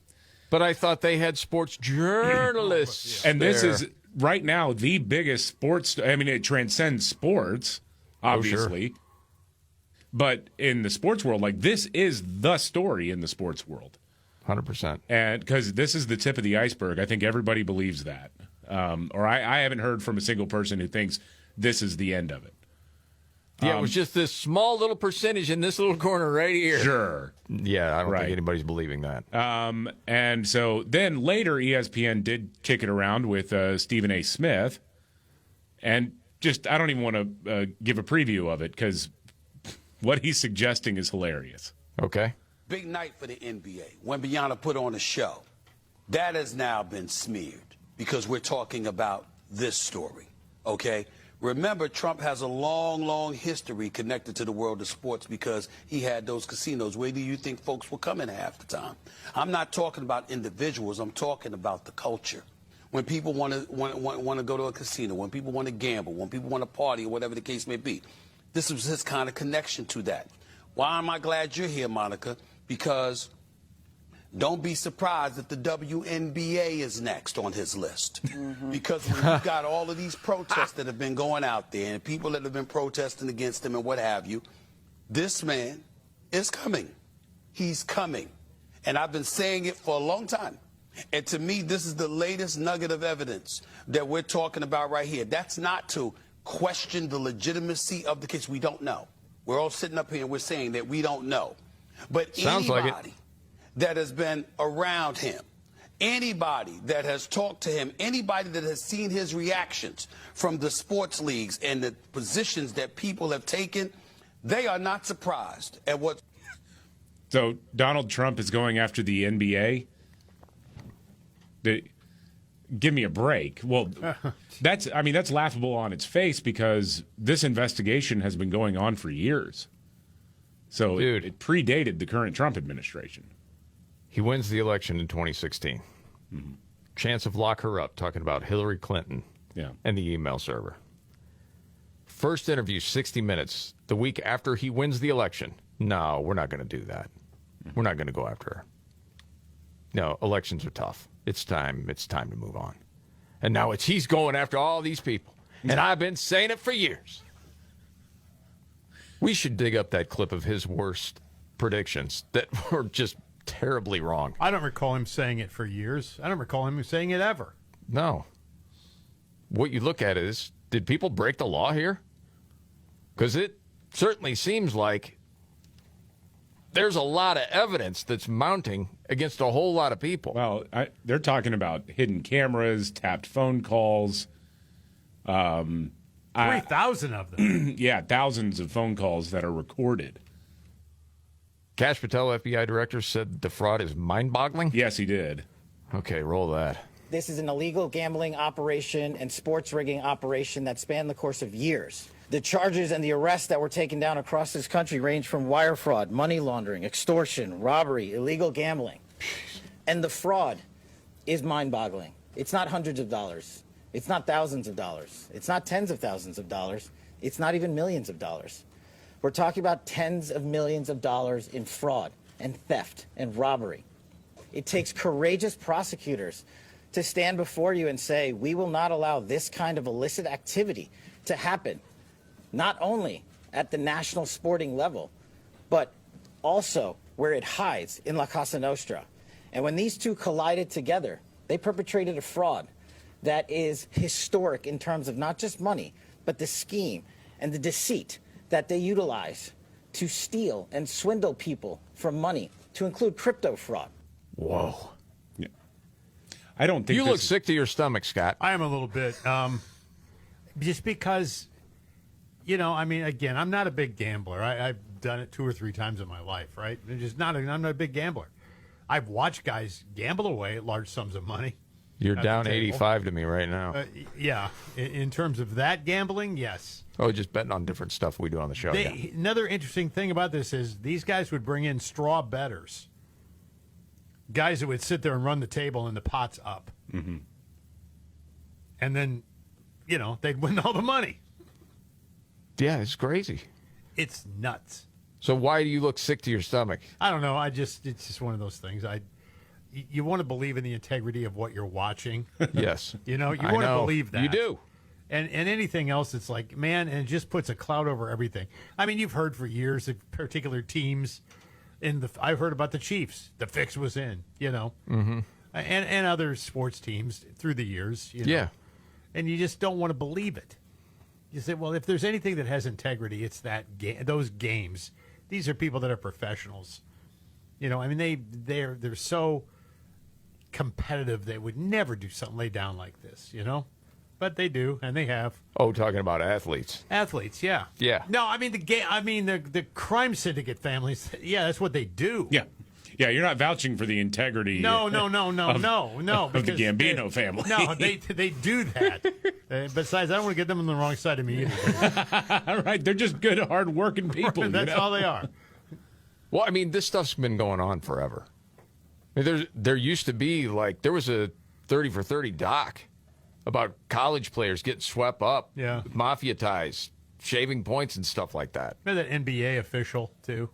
But I thought they had sports journalists. And this is right now the biggest sports. I mean, it transcends sports, obviously. Oh, sure. But in the sports world, this is the story in the sports world. 100%. And because this is the tip of the iceberg, I think everybody believes that. Or I haven't heard from a single person who thinks this is the end of it. Yeah, it was just this small little percentage in this little corner right here. Sure. Yeah, I don't think anybody's believing that. And so then later ESPN did kick it around with Stephen A. Smith. And I don't even want to give a preview of it because what he's suggesting is hilarious. Okay. Big night for the NBA. Wembanyama put on a show. That has now been smeared because we're talking about this story, okay? Remember, Trump has a long, long history connected to the world of sports because he had those casinos. Where do you think folks were coming half the time? I'm not talking about individuals. I'm talking about the culture. When people want to go to a casino, when people want to gamble, when people want to party, or whatever the case may be, this was his kind of connection to that. Why am I glad you're here, Monica? Because don't be surprised if the WNBA is next on his list. Because when you've got all of these protests that have been going out there and people that have been protesting against him and what have you, this man is coming. He's coming. And I've been saying it for a long time. And to me, this is the latest nugget of evidence that we're talking about right here. That's not to question the legitimacy of the case. We don't know. We're all sitting up here and we're saying that we don't know. But Sounds anybody like it. that has been around him, anybody that has talked to him, anybody that has seen his reactions from the sports leagues and the positions that people have taken, they are not surprised at what. So Donald Trump is going after the NBA? Give me a break. Well, that's laughable on its face because this investigation has been going on for years. So it predated the current Trump administration. He wins the election in 2016. Mm-hmm. Chance of lock her up, talking about Hillary Clinton and the email server. First interview, 60 Minutes, the week after he wins the election. No, we're not going to do that. We're not going to go after her. No, elections are tough. It's time to move on. And now he's going after all these people. And I've been saying it for years. We should dig up that clip of his worst predictions that were just terribly wrong. I don't recall him saying it for years. I don't recall him saying it ever. No. What you look at is, did people break the law here? Because it certainly seems like there's a lot of evidence that's mounting against a whole lot of people. Well, they're talking about hidden cameras, tapped phone calls. 3,000 of them. Yeah, thousands of phone calls that are recorded. Kash Patel, FBI director, said the fraud is mind-boggling? Yes, he did. Okay, roll that. This is an illegal gambling operation and sports rigging operation that spanned the course of years. The charges and the arrests that were taken down across this country range from wire fraud, money laundering, extortion, robbery, illegal gambling. And the fraud is mind-boggling. It's not hundreds of dollars. It's not thousands of dollars. It's not tens of thousands of dollars. It's not even millions of dollars. We're talking about tens of millions of dollars in fraud and theft and robbery. It takes courageous prosecutors to stand before you and say, we will not allow this kind of illicit activity to happen, not only at the national sporting level, but also where it hides in La Cosa Nostra. And when these two collided together, they perpetrated a fraud that is historic in terms of not just money, but the scheme and the deceit that they utilize to steal and swindle people from money, to include crypto fraud. Whoa. Yeah. I don't think you look sick to your stomach, Scott. I am a little bit. Just because, I mean, again, I'm not a big gambler. I've done it 2 or 3 times in my life, right? I'm not a big gambler. I've watched guys gamble away large sums of money. You're down 85 to me right now. Yeah. In terms of that gambling, yes. Oh, just betting on different stuff we do on the show. Another interesting thing about this is these guys would bring in straw bettors. Guys that would sit there and run the table and the pot's up. Mm-hmm. And then, they'd win all the money. Yeah, it's crazy. It's nuts. So why do you look sick to your stomach? I don't know. It's just one of those things. You want to believe in the integrity of what you're watching. Yes. You want to believe that. You do. And anything else, it's like, man, and it just puts a cloud over everything. I mean, you've heard for years of particular teams. I've heard about the Chiefs. The fix was in, Mm-hmm. and other sports teams through the years. Yeah. And you just don't want to believe it. You say, well, if there's anything that has integrity, it's those games. These are people that are professionals. I mean, they're so competitive. They would never do something lay down like this, But they do, and they have. Oh, talking about athletes. Athletes, yeah. Yeah. No, I mean the crime syndicate families. Yeah, that's what they do. Yeah. Yeah, you're not vouching for the integrity. No. Of the Gambino family. No, they do that. Besides, I don't want to get them on the wrong side of me either. All right, they're just good, hard-working people. That's all they are. Well, I mean, this stuff's been going on forever. I mean, there used to be, there was a 30 for 30 doc about college players getting swept up with mafia ties, shaving points and stuff like that. Remember that NBA official, too?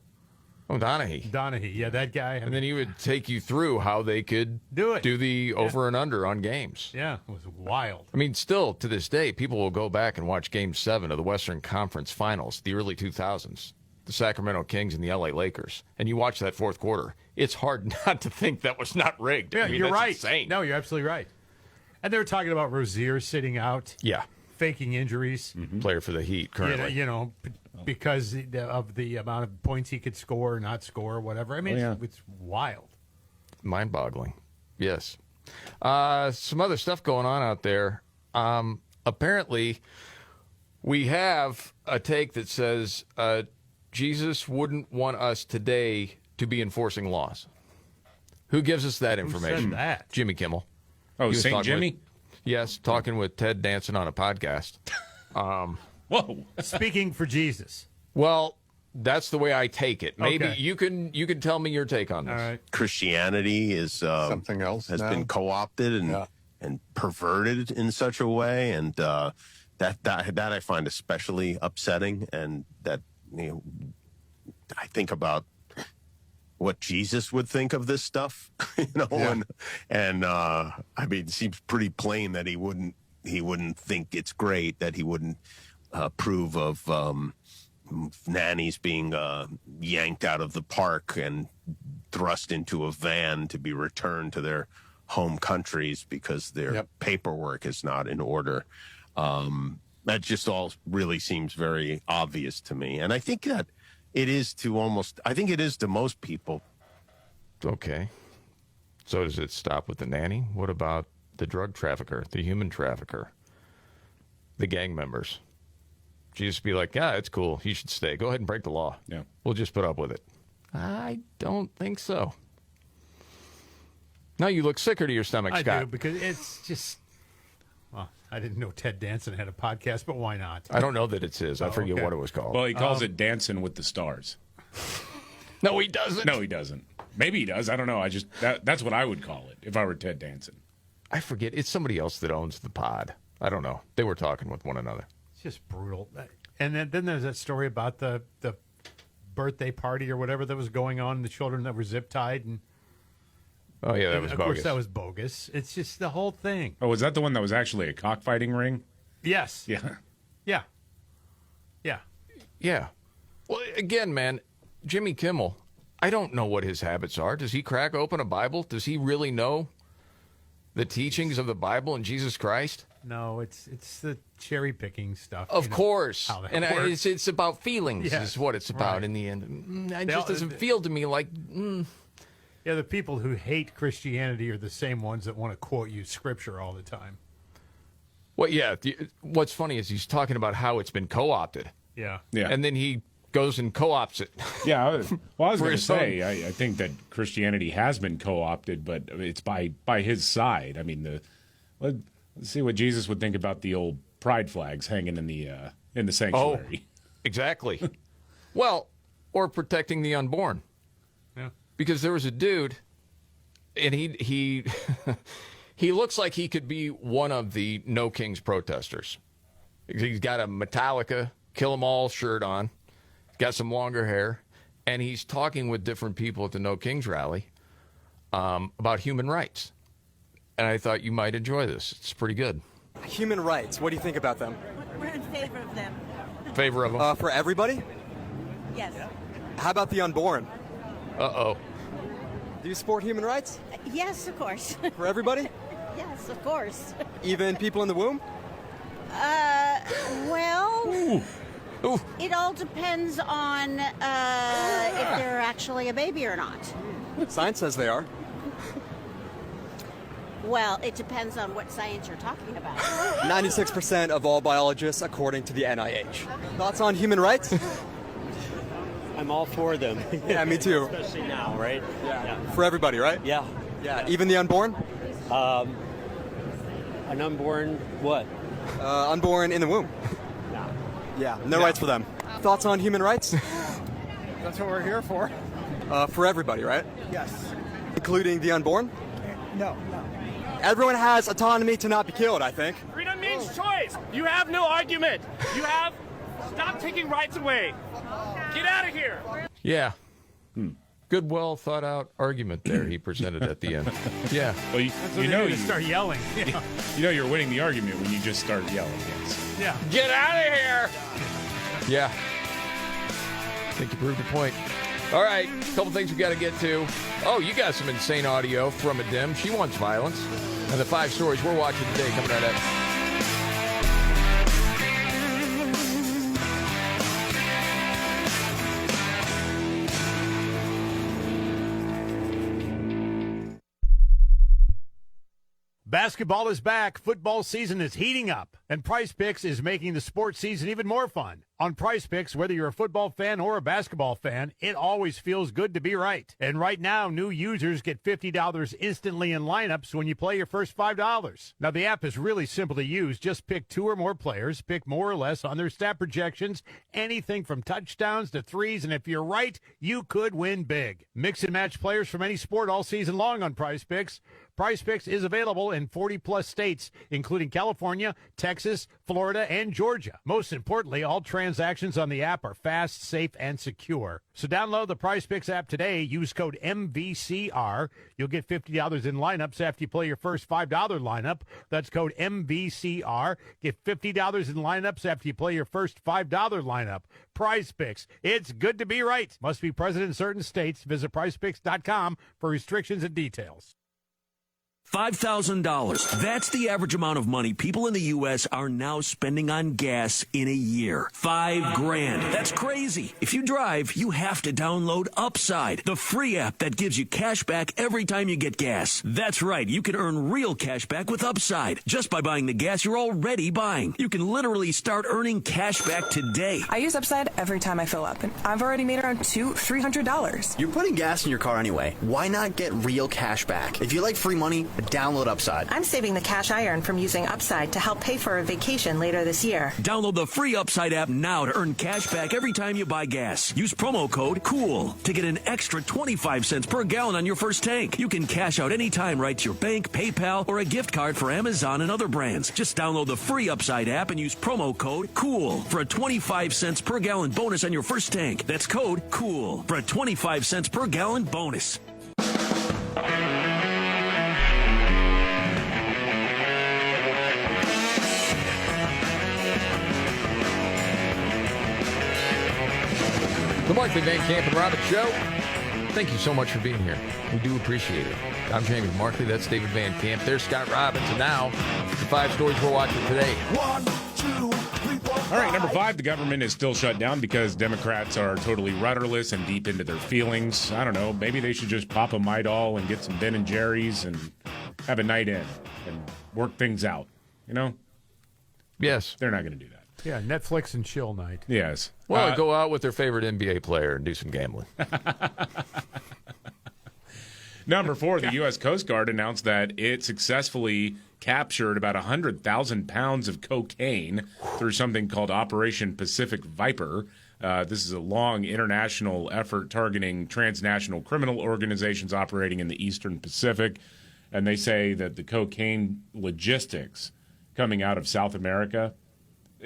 Oh, Donahue, yeah, that guy. And then he would take you through how they could do the over and under on games. Yeah, it was wild. I mean, still, to this day, people will go back and watch Game 7 of the Western Conference Finals, the early 2000s, the Sacramento Kings and the L.A. Lakers, and you watch that fourth quarter. It's hard not to think that was not rigged. Yeah, I mean, you're that's right. Insane. No, you're absolutely right. And they were talking about Rozier sitting out. Yeah. Faking injuries. Mm-hmm. Player for the Heat currently. Because of the amount of points he could score or not score or whatever. I mean, it's wild. Mind-boggling. Yes. Some other stuff going on out there. Apparently, we have a take that says Jesus wouldn't want us today to be enforcing laws. Who gives us that information? Who said that? Jimmy Kimmel. Oh, St. Jimmy? Yes, talking with Ted Danson on a podcast. Whoa. Speaking for Jesus. Well, that's the way I take it. Maybe Okay. you can tell me your take on this. All right. Christianity is something else has now? been co-opted and perverted in such a way, and that I find especially upsetting. And that I think about what Jesus would think of this stuff, and I mean, it seems pretty plain that he wouldn't think it's great, that he wouldn't approve of nannies being yanked out of the park and thrust into a van to be returned to their home countries because their paperwork is not in order. That just all really seems very obvious to me. And I think that it is to most people. Okay. So does it stop with the nanny? What about the drug trafficker, the human trafficker, the gang members? You just be like, yeah, it's cool. You should stay. Go ahead and break the law. Yeah. We'll just put up with it. I don't think so. Now you look sicker to your stomach, Scott. I do, because it's just... Well, I didn't know Ted Danson had a podcast, but why not? I don't know that it's his. I forget what it was called. Well, he calls it Dancing with the Stars. No, he doesn't. No, he doesn't. Maybe he does. I don't know. That's what I would call it if I were Ted Danson. I forget. It's somebody else that owns the pod. I don't know. They were talking with one another. It's just brutal. And then there's that story about the birthday party or whatever that was going on, the children that were zip-tied. And oh, yeah, that was bogus. Of course, that was bogus. It's just the whole thing. Oh, was that the one that was actually a cockfighting ring? Yes. Yeah. Yeah. Yeah. Yeah. Well, again, man, Jimmy Kimmel, I don't know what his habits are. Does he crack open a Bible? Does he really know the teachings of the Bible and Jesus Christ? No, it's the cherry-picking stuff. Of course. And works. it's about feelings Yes, is what it's about right. in the end. It just doesn't feel to me like... Yeah, the people who hate Christianity are the same ones that want to quote you scripture all the time. Well, yeah. What's funny is he's talking about how it's been co-opted. Yeah. Yeah. And then he goes and co-opts it. Yeah. Well, I was For going to his say, I think that Christianity has been co-opted, but it's by his side. I mean, let's see what Jesus would think about the old pride flags hanging in the sanctuary. Oh, exactly. Well, or protecting the unborn. Yeah. Because there was a dude, and he he looks like he could be one of the No Kings protesters. He's got a Metallica Kill 'Em All shirt on, got some longer hair, and he's talking with different people at the No Kings rally about human rights. And I thought you might enjoy this. It's pretty good. Human rights. What do you think about them? We're in favor of them. Favor of them? For everybody? Yes. How about the unborn? Uh-oh. Do you support human rights? Yes, of course. For everybody? Yes, of course. Even people in the womb? Well, it all depends on if they're actually a baby or not. Science says they are. Well, it depends on what science you're talking about. 96% of all biologists, according to the NIH. Thoughts on human rights? I'm all for them. Yeah, me too. Especially now, right? Yeah. For everybody, right? Yeah. Yeah. Even the unborn? An unborn what? Unborn in the womb. No. Yeah. No rights for them. Thoughts on human rights? That's what we're here for. For everybody, right? Yes. Including the unborn? No. Everyone has autonomy to not be killed, I think. Freedom means choice. You have no argument. Stop taking rights away. Get out of here. Yeah. Good, well thought out argument there he presented at the end. Yeah. Well, you know you start yelling. Yeah. You know you're winning the argument when you just start yelling. Yes. Yeah. Get out of here. Yeah. I think you proved your point. All right, a couple things we got to get to. Oh, you got some insane audio from Adem. She wants violence. And the 5 stories we're watching today coming right up. Basketball is back. Football season is heating up, and Prize Picks is making the sports season even more fun. On Prize Picks, whether you're a football fan or a basketball fan, it always feels good to be right. And right now, new users get $50 instantly in lineups when you play your first $5. Now, the app is really simple to use. Just pick 2 or more players, pick more or less on their stat projections, anything from touchdowns to threes, and if you're right, you could win big. Mix and match players from any sport all season long on Prize Picks. Prize Picks is available in 40-plus states, including California, Texas, Florida, and Georgia. Most importantly, all transactions on the app are fast, safe, and secure. So download the Prize Picks app today. Use code MVCR. You'll get $50 in lineups after you play your first $5 lineup. That's code MVCR. Get $50 in lineups after you play your first $5 lineup. Prize Picks. It's good to be right. Must be present in certain states. Visit prizepicks.com for restrictions and details. $5,000. That's the average amount of money people in the U.S. are now spending on gas in a year. $5,000. That's crazy. If you drive, you have to download Upside, the free app that gives you cash back every time you get gas. That's right. You can earn real cash back with Upside just by buying the gas you're already buying. You can literally start earning cash back today. I use Upside every time I fill up, and I've already made around $300. You're putting gas in your car anyway. Why not get real cash back? If you like free money, download Upside. I'm saving the cash I earn from using Upside to help pay for a vacation later this year. Download the free Upside app now to earn cash back every time you buy gas. Use promo code COOL to get an extra 25 cents per gallon on your first tank. You can cash out anytime right to your bank, PayPal, or a gift card for Amazon and other brands. Just download the free Upside app and use promo code COOL for a 25 cents per gallon bonus on your first tank. That's code COOL for a 25 cents per gallon bonus. The Markley, Van Camp, and Robbins Show. Thank you so much for being here. We do appreciate it. I'm Jamie Markley. That's David Van Camp. There's Scott Robbins. And now, the 5 stories we're watching today. 1, 2, 3, 4. All right, number 5, the government is still shut down because Democrats are totally rudderless and deep into their feelings. I don't know. Maybe they should just pop a Midol and get some Ben and Jerry's and have a night in and work things out. You know? Yes. They're not going to do that. Yeah, Netflix and chill night. Yes. Well, go out with their favorite NBA player and do some gambling. Number 4, the U.S. Coast Guard announced that it successfully captured about 100,000 pounds of cocaine through something called Operation Pacific Viper. This is a long international effort targeting transnational criminal organizations operating in the Eastern Pacific. And they say that the cocaine logistics coming out of South America,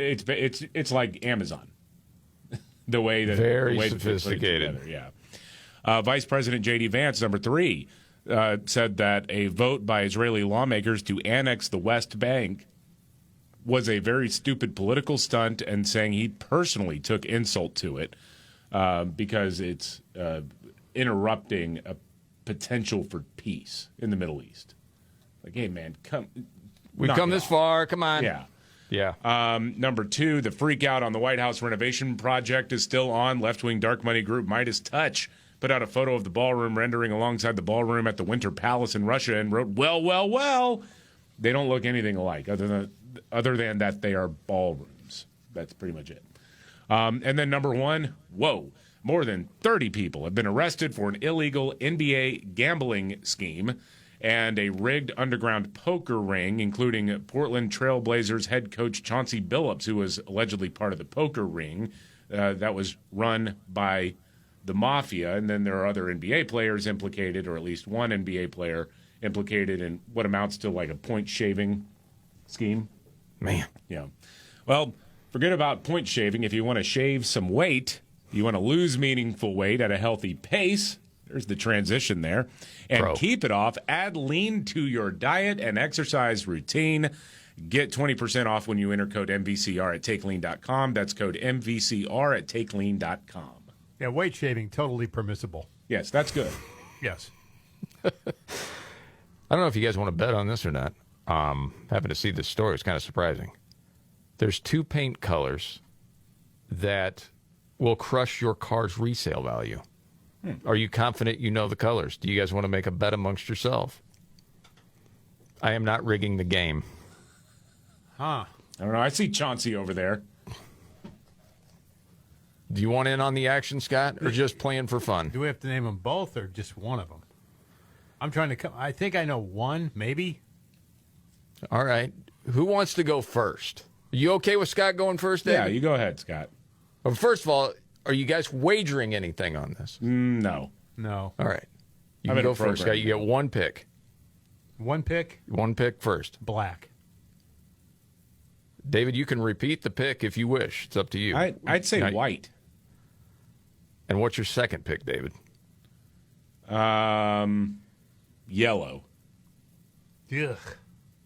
it's like Amazon. the way that very the way sophisticated. That yeah. Vice President J.D. Vance, number 3, said that a vote by Israeli lawmakers to annex the West Bank was a very stupid political stunt, and saying he personally took insult to it because it's interrupting a potential for peace in the Middle East. Like, hey, man, we've come this far. Come on. Yeah. Yeah. Number 2, the freak out on the White House renovation project is still on. Left-wing dark money group Midas Touch put out a photo of the ballroom rendering alongside the ballroom at the Winter Palace in Russia and wrote, well. They don't look anything alike other than that they are ballrooms. That's pretty much it. And then number 1, more than 30 people have been arrested for an illegal NBA gambling scheme and a rigged underground poker ring, including Portland Trail Blazers head coach Chauncey Billups, who was allegedly part of the poker ring that was run by the Mafia. And then there are other NBA players implicated, or at least one NBA player implicated in what amounts to like a point-shaving scheme. Man. Yeah. Well, forget about point shaving. If you want to shave some weight, you want to lose meaningful weight at a healthy pace, there's the transition there. And keep it off. Add lean to your diet and exercise routine. Get 20% off when you enter code MVCR at takelean.com. That's code MVCR at takelean.com. Yeah, weight shaving, totally permissible. Yes, that's good. Yes. I don't know if you guys want to bet on this or not. Happened to see this story. It's kind of surprising. There's 2 paint colors that will crush your car's resale value. Are you confident you know the colors? Do you guys want to make a bet amongst yourself? I am not rigging the game. Huh. I don't know. I see Chauncey over there. Do you want in on the action, Scott, or just playing for fun? Do we have to name them both or just one of them? I'm trying to come. I think I know one, maybe. All right. Who wants to go first? Are you okay with Scott going first, David? Yeah, you go ahead, Scott. Well, first of all, are you guys wagering anything on this? No. No. All right. You can go first, Scott. You get one pick. One pick. One pick first. Black. David, you can repeat the pick if you wish. It's up to you. I'd say white. And what's your second pick, David? Yellow. Ugh.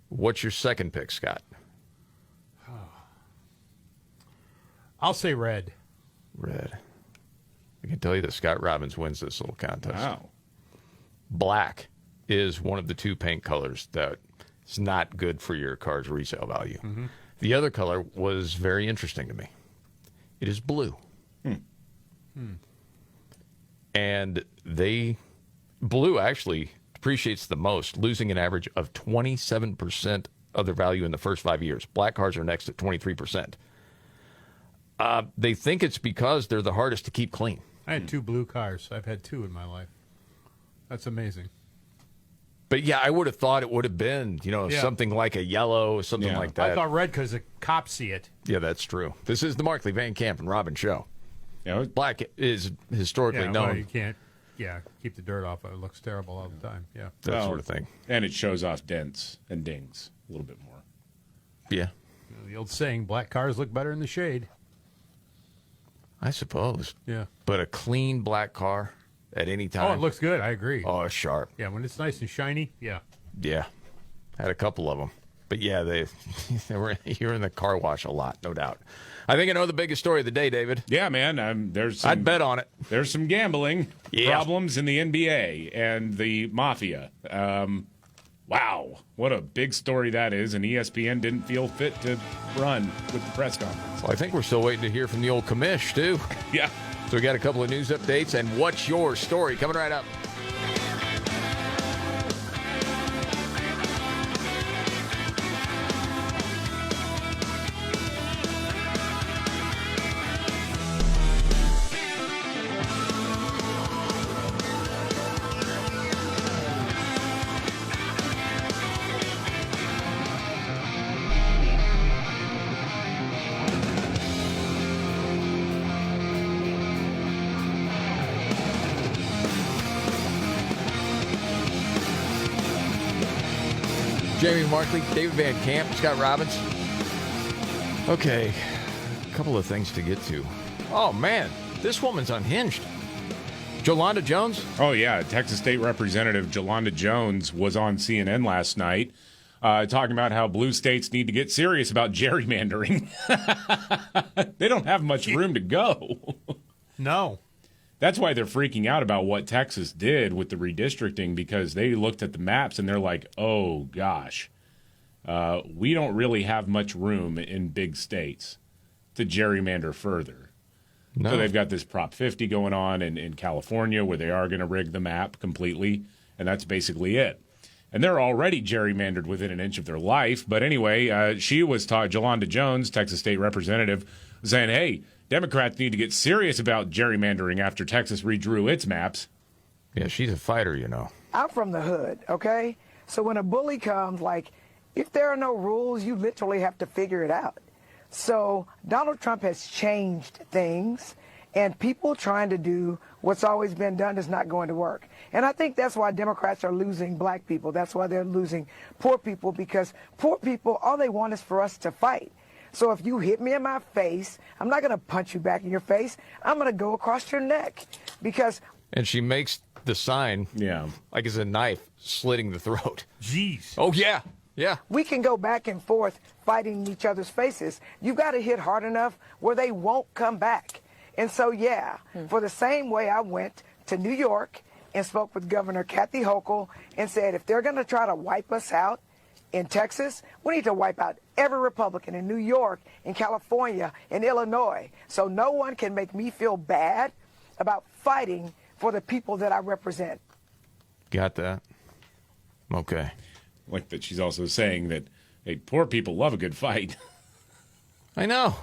What's your second pick, Scott? I'll say red. Red. I can tell you that Scott Robbins wins this little contest. Wow. Black is one of the two paint colors that is not good for your car's resale value. Mm-hmm. The other color was very interesting to me. It is blue. And blue actually depreciates the most, losing an average of 27% of their value in the first 5 years. Black cars are next at 23%. They think it's because they're the hardest to keep clean. I had 2 blue cars. I've had 2 in my life. That's amazing. But yeah, I would have thought it would have been, something like a yellow, something like that. I thought red because the cops see it. Yeah, that's true. This is the Markley, Van Camp, and Robbins show. Black is historically known. Well, you can't, keep the dirt off. It looks terrible all the time. Yeah, that sort of thing. And it shows off dents and dings a little bit more. Yeah. The old saying, black cars look better in the shade. I suppose. Yeah. But a clean black car at any time. Oh, it looks good. I agree. Oh, it's sharp. Yeah, when it's nice and shiny, yeah. Yeah. Had a couple of them. But yeah, you're in the car wash a lot, no doubt. I think I know the biggest story of the day, David. Yeah, man. I'd bet on it. There's some gambling problems in the NBA and the mafia. Wow, what a big story that is, and ESPN didn't feel fit to run with the press conference. Well, I think we're still waiting to hear from the old commish, too. Yeah. So we got a couple of news updates, and what's your story? Coming right up. Jamie Markley, David Van Camp, Scott Robbins. Okay, a couple of things to get to. Oh, man, this woman's unhinged. Jolanda Jones? Oh, yeah. Texas State Representative Jolanda Jones was on CNN last night talking about how blue states need to get serious about gerrymandering. They don't have much room to go. No. That's why they're freaking out about what Texas did with the redistricting, because they looked at the maps and they're like, oh, gosh, we don't really have much room in big states to gerrymander further. No. So they've got this Prop 50 going on in California where they are going to rig the map completely, and that's basically it. And they're already gerrymandered within an inch of their life. But anyway, she was Jolanda Jones, Texas State Representative, saying, hey, Democrats need to get serious about gerrymandering after Texas redrew its maps. Yeah, she's a fighter, you know. I'm from the hood, okay? So when a bully comes, if there are no rules, you literally have to figure it out. So Donald Trump has changed things, and people trying to do what's always been done is not going to work. And I think that's why Democrats are losing black people. That's why they're losing poor people, because poor people, all they want is for us to fight. So if you hit me in my face, I'm not going to punch you back in your face. I'm going to go across your neck because... And she makes the sign like it's a knife slitting the throat. Jeez. Oh, yeah. Yeah. We can go back and forth fighting each other's faces. You got to hit hard enough where they won't come back. And so, for the same way I went to New York and spoke with Governor Kathy Hochul and said, if they're going to try to wipe us out in Texas, we need to wipe out every Republican in New York, in California, in Illinois. So no one can make me feel bad about fighting for the people that I represent. Got that? Okay. Like that she's also saying that, hey, poor people love a good fight. I know.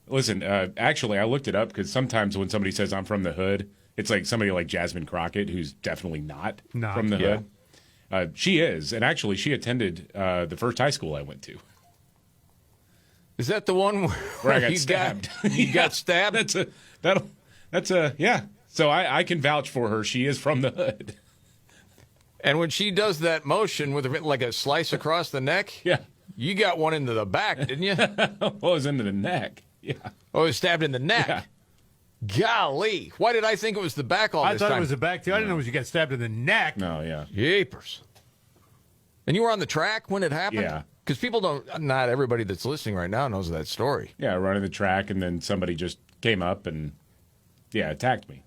Listen, actually, I looked it up because sometimes when somebody says I'm from the hood, it's like somebody like Jasmine Crockett, who's definitely not from the hood. She is, and actually, she attended the first high school I went to. Is that the one where I got stabbed? You got stabbed? That's a yeah. So I can vouch for her. She is from the hood. And when she does that motion with like a slice across the neck, yeah, you got one into the back, didn't you? Well, it was into the neck. Yeah. Oh, it was stabbed in the neck. Yeah. Golly. Why did I think it was the back all I this thought time? it was the back, too. I didn't know it was you got stabbed in the neck. No, yeah. Jeepers. And you were on the track when it happened? Yeah. Because people don't, not everybody that's listening right now knows that story. Yeah, running the track, and then somebody just came up and, attacked me.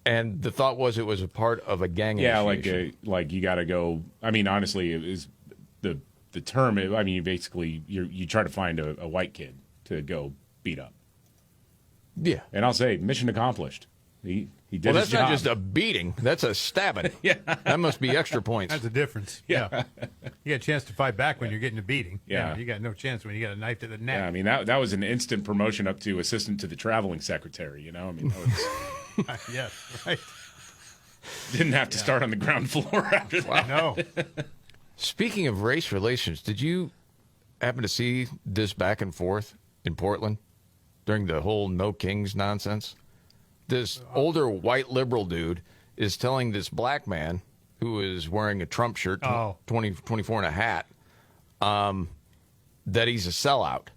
And the thought was it was a part of a gang initiation. like you got to go. I mean, honestly, it is the term. I mean, basically, you try to find a white kid to go beat up. Yeah. And I'll say, mission accomplished. He did Well, his that's not job. just a beating. That's a stabbing. Yeah. That must be extra points. That's a difference. Yeah. You got a chance to fight back when you're getting a beating. Yeah. You got no chance when you got a knife to the neck. Yeah, I mean, that was an instant promotion up to assistant to the traveling secretary, I mean, that was... Yes, right. Didn't have to start on the ground floor after that. No. Speaking of race relations, did you happen to see this back and forth in Portland during the whole No Kings nonsense? This older white liberal dude is telling this black man who is wearing a Trump shirt, 24 and a hat, that he's a sellout.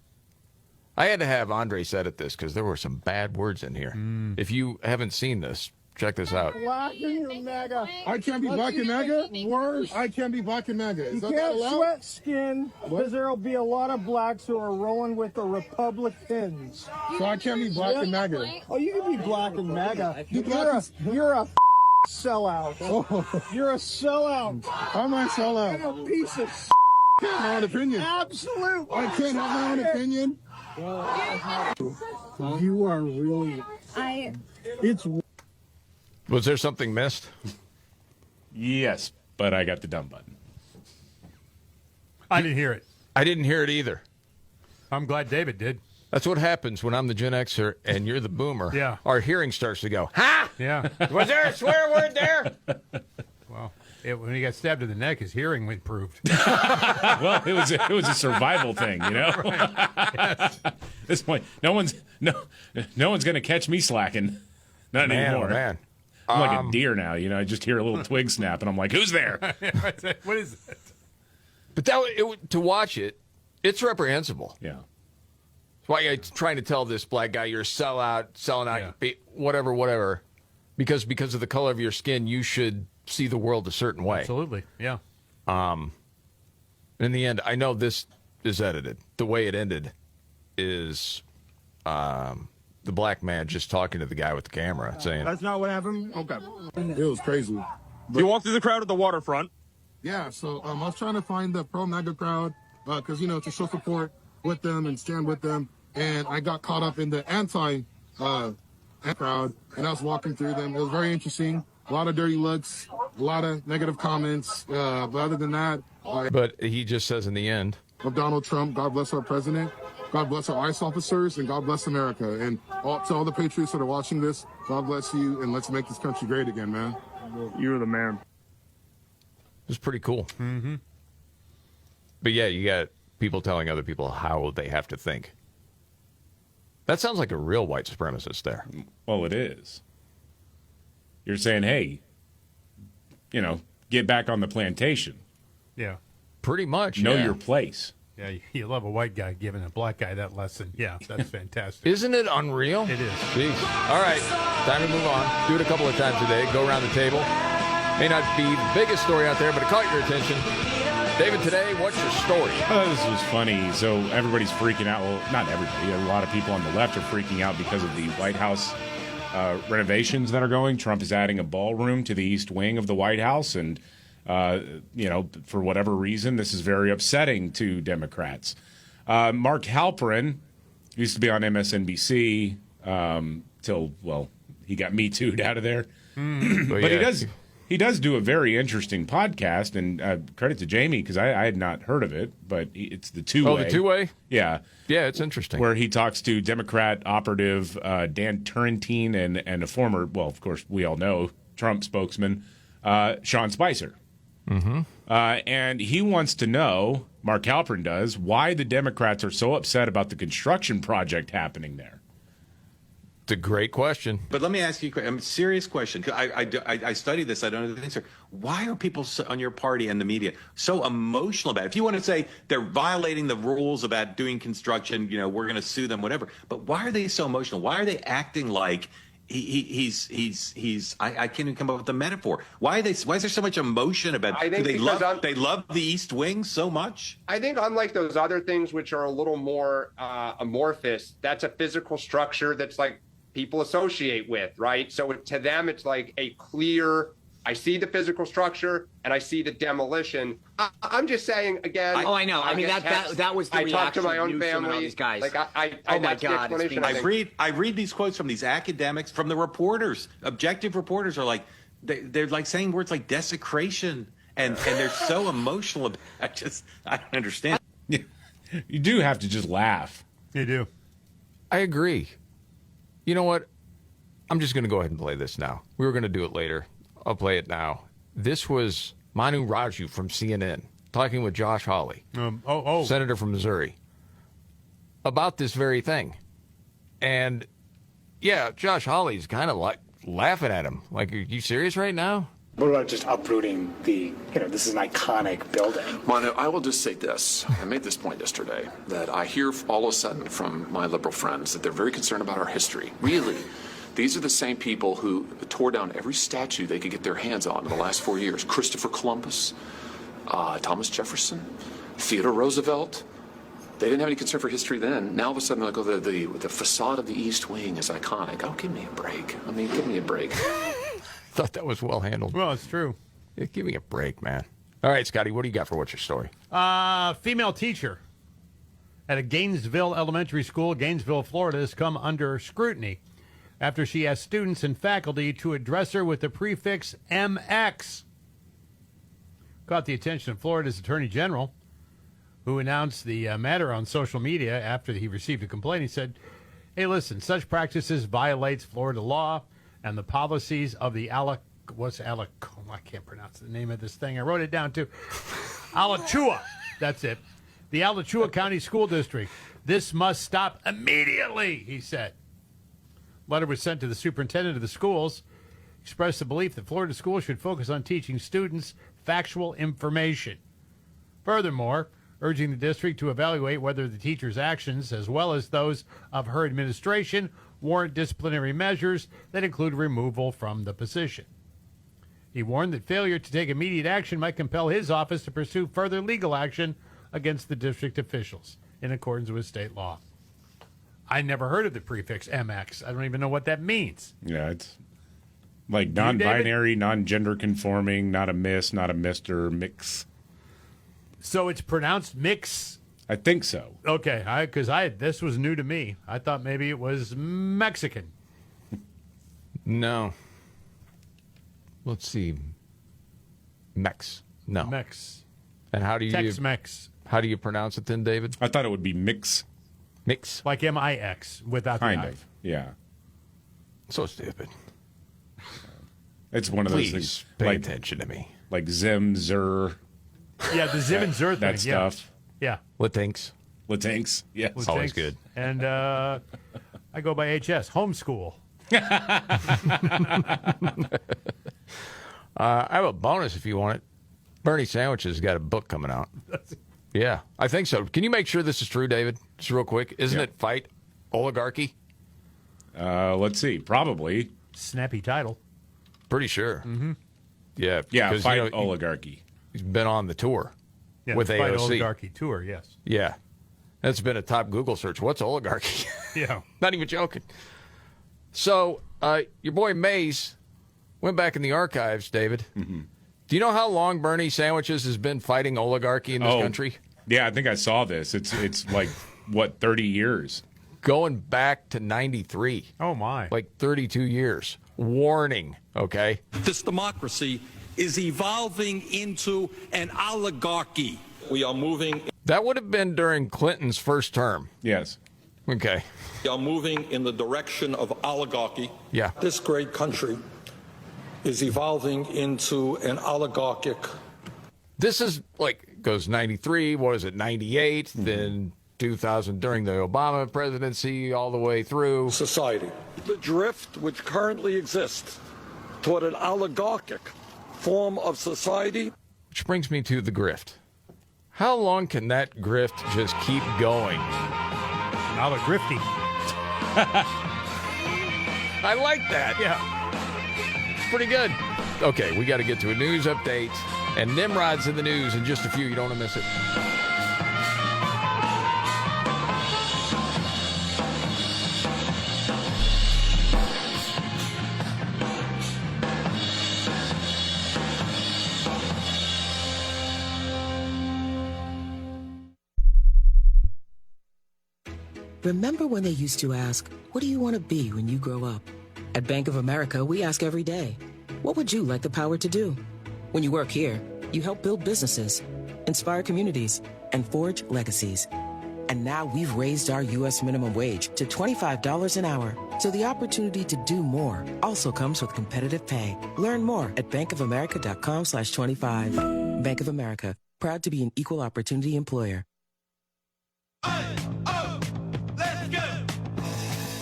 I had to have Andre edit this because there were some bad words in here. If you haven't seen this, check this out. Black and MAGA. I can't be black and MAGA? Worse. I can't be black and MAGA. You can't sweat skin because there'll be a lot of blacks who are rolling with the Republicans. So I can't be black and MAGA. Oh, you can be black and MAGA. You're a sellout. Oh. You're a sellout. I'm a sellout. You're a piece of I can't have my own opinion. Absolutely. I can't have my own opinion. You are really... It's... Was there something missed? Yes, but I got the dumb button. I didn't hear it. I didn't hear it either. I'm glad David did. That's what happens when I'm the Gen Xer and you're the boomer. Yeah. Our hearing starts to go, ha! Yeah. Was there a swear word there? Well, when he got stabbed in the neck, his hearing improved. Well, it was a survival thing, Right. Yes. At this point, no one's going to catch me slacking. Not Man, anymore. oh, man. I'm like a deer now. I just hear a little twig snap, and I'm like, "Who's there?" What is it? But to watch it, it's reprehensible. Yeah. That's why I'm trying to tell this black guy you're a sellout, selling out, whatever. Because of the color of your skin, you should see the world a certain way. Absolutely, yeah. In the end, I know this is edited. The way it ended is the black man just talking to the guy with the camera, saying, That's not what happened? Okay. It was crazy. You walked through the crowd at the waterfront. Yeah, so I was trying to find the pro-MAGA crowd because, to show support with them and stand with them. And I got caught up in the anti-crowd, and I was walking through them. It was very interesting. A lot of dirty looks, a lot of negative comments. But other than that... But he just says in the end... Of Donald Trump, God bless our president, God bless our ICE officers, and God bless America. And to all the patriots that are watching this, God bless you, and let's make this country great again, man. You're the man. It was pretty cool. Mm-hmm. But yeah, you got people telling other people how they have to think. That sounds like a real white supremacist there. Well, it is. You're saying, hey, get back on the plantation. Yeah. Pretty much. Know your place. Yeah, you love a white guy giving a black guy that lesson. Yeah, that's fantastic. Isn't it unreal? It is. Jeez. All right, time to move on. Do it a couple of times a day. Go around the table. May not be the biggest story out there, but it caught your attention. David, today, what's your story? This was funny. So everybody's freaking out. Well, not everybody. A lot of people on the left are freaking out because of the White House renovations that are going. Trump is adding a ballroom to the east wing of the White House, and for whatever reason, this is very upsetting to Democrats. Mark Halperin used to be on MSNBC till he got Me Too'd out of there. But yeah. He does do a very interesting podcast, and credit to Jamie because I had not heard of it, but it's the Two-Way. Oh, the Two-Way? Yeah. Yeah, it's interesting. Where he talks to Democrat operative Dan Turrentine and a former, of course, we all know, Trump spokesman, Sean Spicer. Mm-hmm. And he wants to know, Mark Halperin does, why the Democrats are so upset about the construction project happening there. It's a great question. But let me ask you a serious question. I studied this. I don't know the answer. Why are people on your party and the media so emotional about it? If you want to say they're violating the rules about doing construction, we're going to sue them, whatever. But why are they so emotional? Why are they acting like he's I can't even come up with the metaphor. Why is there so much emotion about it? They love the East Wing so much? I think unlike those other things which are a little more amorphous, that's a physical structure that's like people associate with, right? So to them, it's like a clear, I see the physical structure and I see the demolition. I'm just saying again. I know. I mean, that was the reaction. I talk to my own Newsom family. And all these guys. Like oh my God! I read these quotes from these academics, from the reporters. Objective reporters are like, they're like saying words like desecration, and they're so emotional. I don't understand. You do have to just laugh. You do. I agree. You know what? I'm just going to go ahead and play this now. We were going to do it later. I'll play it now. This was Manu Raju from CNN talking with Josh Hawley, senator from Missouri, about this very thing. And, yeah, Josh Hawley's kind of like laughing at him. Like, are you serious right now? What about just uprooting this is an iconic building? Manu, I will just say this. I made this point yesterday, that I hear all of a sudden from my liberal friends that they're very concerned about our history. Really, these are the same people who tore down every statue they could get their hands on in the last 4 years. Christopher Columbus, Thomas Jefferson, Theodore Roosevelt. They didn't have any concern for history then. Now all of a sudden, the facade of the East Wing is iconic. Oh, give me a break. I mean, give me a break. Thought that was well handled. Well, it's true. Yeah, give me a break, man. All right, Scotty, what do you got for What's Your Story? Female teacher at a Gainesville elementary school, Gainesville, Florida, has come under scrutiny after she asked students and faculty to address her with the prefix MX. Caught the attention of Florida's Attorney General, who announced the matter on social media after he received a complaint. He said, hey, listen, such practices violates Florida law and the policies of the I can't pronounce the name of this thing. I wrote it down too. Alachua. That's it. The Alachua County School District. This must stop immediately, he said. Letter was sent to the superintendent of the schools, expressed the belief that Florida schools should focus on teaching students factual information. Furthermore, urging the district to evaluate whether the teacher's actions, as well as those of her administration, warrant disciplinary measures that include removal from the position. He warned that failure to take immediate action might compel his office to pursue further legal action against the district officials in accordance with state law. I never heard of the prefix MX. I don't even know what that means. Yeah, it's like non-binary, non-gender conforming, not a miss, not a mister, mix. So it's pronounced mix? I think so. Okay, because this was new to me. I thought maybe it was Mexican. No. Let's see. Mex. No. Mex. And how do you Tex-Mex. How do you pronounce it then, David? I thought it would be mix. Mix. Like M-I-X without the I. Kind of. Yeah. So stupid. It's one of those things. Pay attention to me. Like Zim, Zer. Yeah, the Zim and Zer thing. That stuff. Yeah. Latinx. Latinx, yes. It's always good. And I go by HS, homeschool. I have a bonus if you want it. Bernie Sandwich's got a book coming out. Yeah, I think so. Can you make sure this is true, David? Just real quick. Isn't it Fight Oligarchy? Let's see. Probably. Snappy title. Pretty sure. Mm-hmm. Yeah. Yeah, Fight Oligarchy. He's been on the tour. Yeah, with the AOC. Fight Oligarchy tour, yes. Yeah. That's been a top Google search. What's oligarchy? Yeah. Not even joking. So, your boy Mays went back in the archives, David. Mm-hmm. Do you know how long Bernie Sandwiches has been fighting oligarchy in this country? Yeah, I think I saw this. It's like, 30 years? Going back to 93. Oh, my. Like 32 years. Warning, okay? This democracy is evolving into an oligarchy. We are moving. That would have been during Clinton's first term. Yes. Okay. We are moving in the direction of oligarchy. Yeah. This great country is evolving into an oligarchic. This is like, goes 93, what is it, 98, then 2000 during the Obama presidency all the way through. Society. The drift which currently exists toward an oligarchic form of society. Which brings me to the grift. How long can that grift just keep going? Now the grifty. I like that. Yeah. It's pretty good. Okay, we got to get to a news update. And Nimrod's in the news in just a few. You don't want to miss it. Remember when they used to ask, what do you want to be when you grow up? At Bank of America, we ask every day, what would you like the power to do? When you work here, you help build businesses, inspire communities, and forge legacies. And now we've raised our U.S. minimum wage to $25 an hour. So the opportunity to do more also comes with competitive pay. Learn more at bankofamerica.com/25. Bank of America, proud to be an equal opportunity employer.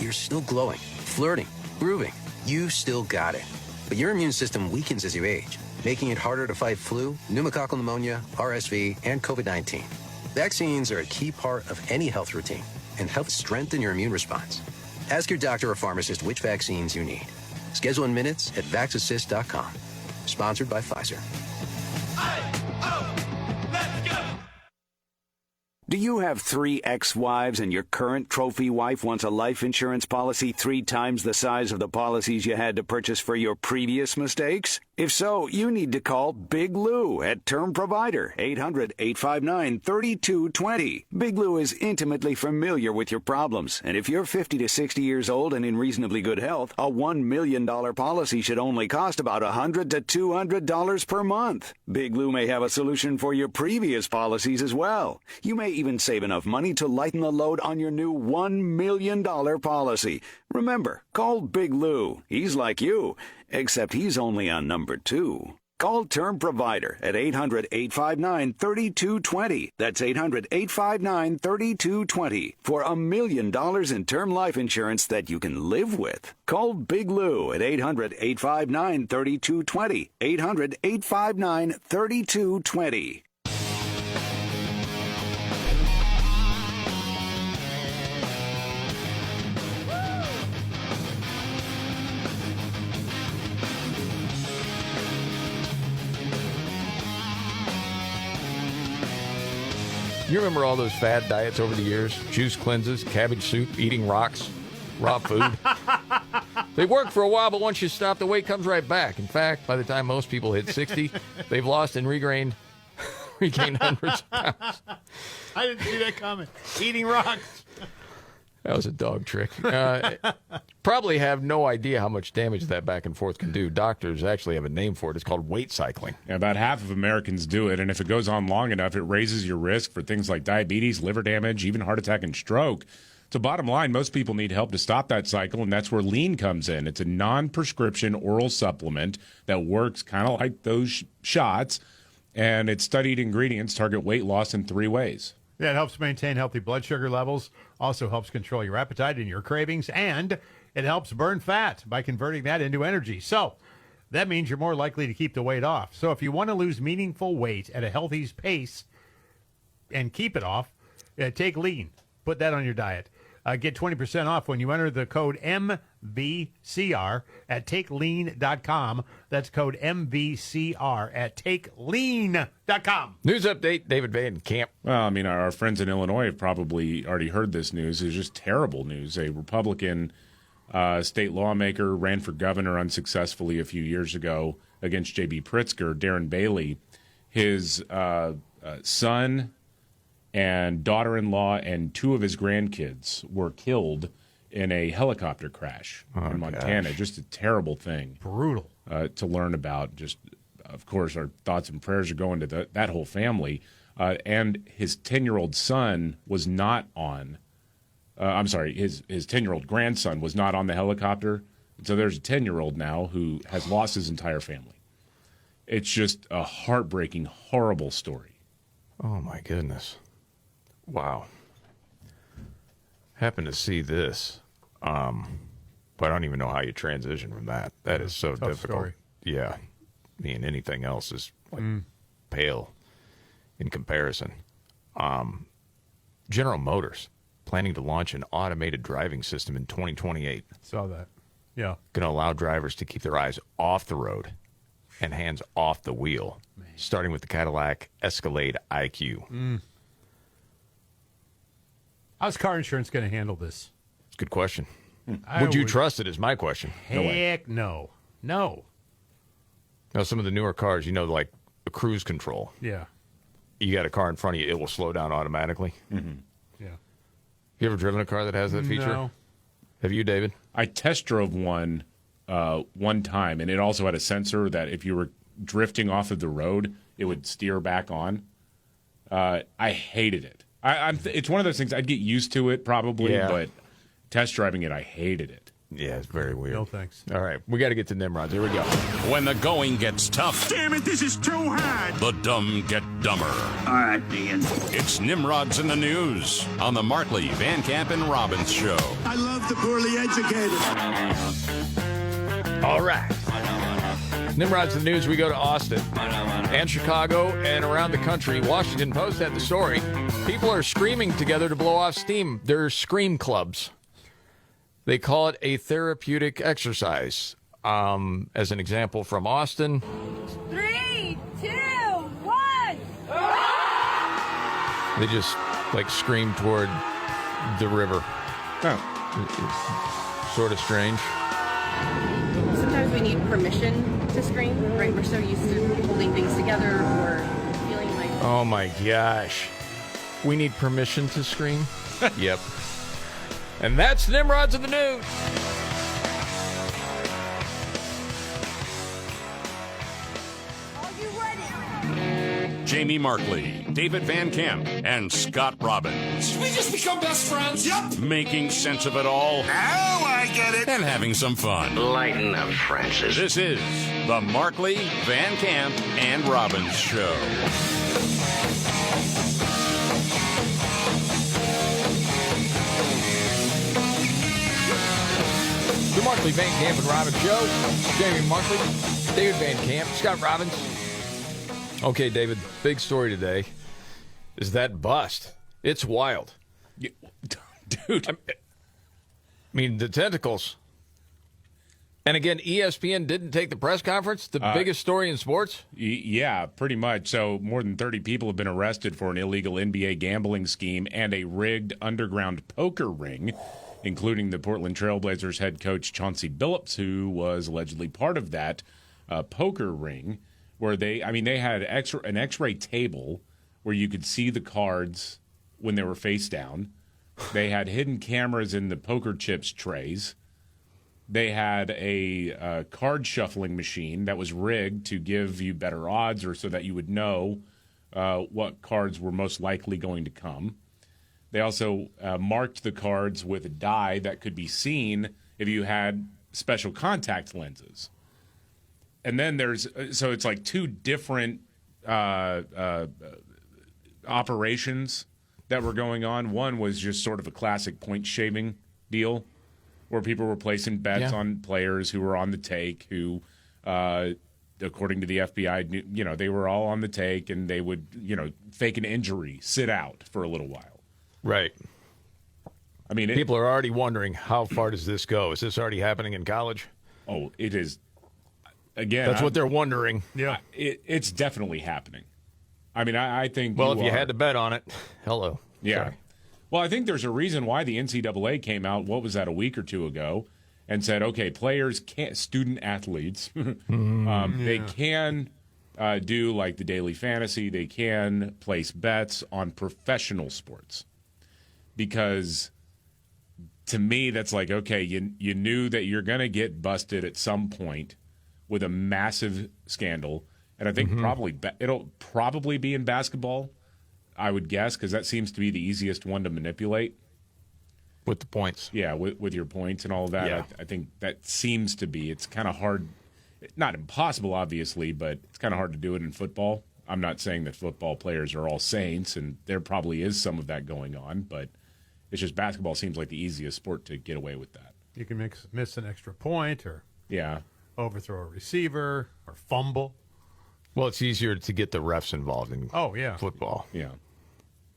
You're still glowing, flirting, grooving. You still got it. But your immune system weakens as you age, making it harder to fight flu, pneumococcal pneumonia, RSV, and COVID-19. Vaccines are a key part of any health routine and help strengthen your immune response. Ask your doctor or pharmacist which vaccines you need. Schedule in minutes at vaxassist.com. Sponsored by Pfizer. Do you have 3 ex-wives and your current trophy wife wants a life insurance policy 3 times the size of the policies you had to purchase for your previous mistakes? If so, you need to call Big Lou at Term Provider, 800-859-3220. Big Lou is intimately familiar with your problems, and if you're 50 to 60 years old and in reasonably good health, a $1 million policy should only cost about $100 to $200 per month. Big Lou may have a solution for your previous policies as well. You may even save enough money to lighten the load on your new $1 million policy. Remember, call Big Lou. He's like you, except he's only on number 2. Call Term Provider at 800-859-3220. That's 800-859-3220 for $1 million in term life insurance that you can live with. Call Big Lou at 800-859-3220. 800-859-3220. You remember all those fad diets over the years? Juice cleanses, cabbage soup, eating rocks, raw food. They work for a while, but once you stop, the weight comes right back. In fact, by the time most people hit 60, they've lost and regained hundreds of pounds. I didn't see that coming. Eating rocks. That was a dog trick. Probably have no idea how much damage that back and forth can do. Doctors actually have a name for it. It's called weight cycling. Yeah, about half of Americans do it, and if it goes on long enough, it raises your risk for things like diabetes, liver damage, even heart attack and stroke. So bottom line, most people need help to stop that cycle, and that's where Lean comes in. It's a non-prescription oral supplement that works kind of like those shots, and its studied ingredients target weight loss in 3 ways. Yeah, it helps maintain healthy blood sugar levels, also helps control your appetite and your cravings, and it helps burn fat by converting that into energy. So that means you're more likely to keep the weight off. So if you want to lose meaningful weight at a healthy pace and keep it off, take Lean. Put that on your diet. Get 20% off when you enter the code MVCR at takelean.com. That's code MVCR at takelean.com. News update, David Van Camp. Well, I mean, our friends in Illinois have probably already heard this news. It's just terrible news. A Republican state lawmaker ran for governor unsuccessfully a few years ago against J.B. Pritzker, Darren Bailey. His son and daughter-in-law and 2 of his grandkids were killed in a helicopter crash in Montana. Gosh. Just a terrible thing. Brutal. To learn about. Just, of course, our thoughts and prayers are going to that whole family. And his 10-year-old son was not on. His 10-year-old grandson was not on the helicopter. And so there's a 10-year-old now who has lost his entire family. It's just a heartbreaking, horrible story. Oh, my goodness. Wow. Happened to see this, but I don't even know how you transition from that. That is so difficult. Story. Yeah. I mean, anything else is like pale in comparison. General Motors planning to launch an automated driving system in 2028. Saw that. Yeah. Going to allow drivers to keep their eyes off the road and hands off the wheel, starting with the Cadillac Escalade IQ. How's car insurance going to handle this? It's a good question. Would you trust it is my question. Heck no. No. Now, some of the newer cars, like a cruise control. Yeah. You got a car in front of you, it will slow down automatically. Mm-hmm. Yeah. You ever driven a car that has that feature? No. Have you, David? I test drove one time, and it also had a sensor that if you were drifting off of the road, it would steer back on. I hated it. It's one of those things I'd get used to it probably, but test driving it, I hated it. Yeah, it's very weird. No thanks. All right, we got to get to Nimrods. Here we go. When the going gets tough. Damn it, this is too hard. The dumb get dumber. All right, Ian. It's Nimrods in the News on the Markley, Van Camp, and Robbins Show. I love the poorly educated. All right. Nimrods in the News, we go to Austin and Chicago and around the country. Washington Post had the story. People are screaming together to blow off steam. They're scream clubs. They call it a therapeutic exercise. As an example from Austin. 3, 2, 1. They just scream toward the river. Sort of strange. Sometimes we need permission to scream, right? We're so used to holding things together or feeling like... Oh my gosh. We need permission to scream? Yep. And that's Nimrods of the News. Jamie Markley, David Van Camp, and Scott Robbins. Did we just become best friends? Yep. Making sense of it all. Now I get it. And having some fun. Lighten up, Francis. This is the Markley, Van Camp, and Robbins Show. The Markley, Van Camp, and Robbins Show. Jamie Markley, David Van Camp, Scott Robbins. Okay, David, big story today is that bust. It's wild. Dude. I mean, the tentacles. And again, ESPN didn't take the press conference, the biggest story in sports? Yeah, pretty much. So more than 30 people have been arrested for an illegal NBA gambling scheme and a rigged underground poker ring, including the Portland Trailblazers head coach Chauncey Billups, who was allegedly part of that poker ring, where they had an X-ray table where you could see the cards when they were face down. They had hidden cameras in the poker chips trays. They had a card shuffling machine that was rigged to give you better odds, or so that you would know what cards were most likely going to come. They also marked the cards with a dye that could be seen if you had special contact lenses. And then so it's like two different operations that were going on. One was just sort of a classic point shaving deal, where people were placing bets on players who were on the take, who, according to the FBI, they were all on the take, and they would, fake an injury, sit out for a little while. Right. I mean, people are already wondering, how far does this go? Is this already happening in college? Oh, it is. Again, that's what they're wondering. Yeah, it's definitely happening. I mean, I think. Well, if you had to bet on it, hello. Yeah. Sorry. Well, I think there's a reason why the NCAA came out. What was that, a week or two ago, and said, okay, players can't, student athletes, they can do like the daily fantasy. They can place bets on professional sports, because to me, that's like, okay, you knew that you're going to get busted at some point with a massive scandal. And I think it'll probably be in basketball, I would guess, because that seems to be the easiest one to manipulate. With the points. Yeah, with your points and all of that. Yeah. I think that seems to be. It's kind of hard. Not impossible, obviously, but it's kind of hard to do it in football. I'm not saying that football players are all saints, and there probably is some of that going on, but It's just basketball seems like the easiest sport to get away with that. You can miss an extra point or yeah, overthrow a receiver or fumble. Well, it's easier to get the refs involved in football. Yeah.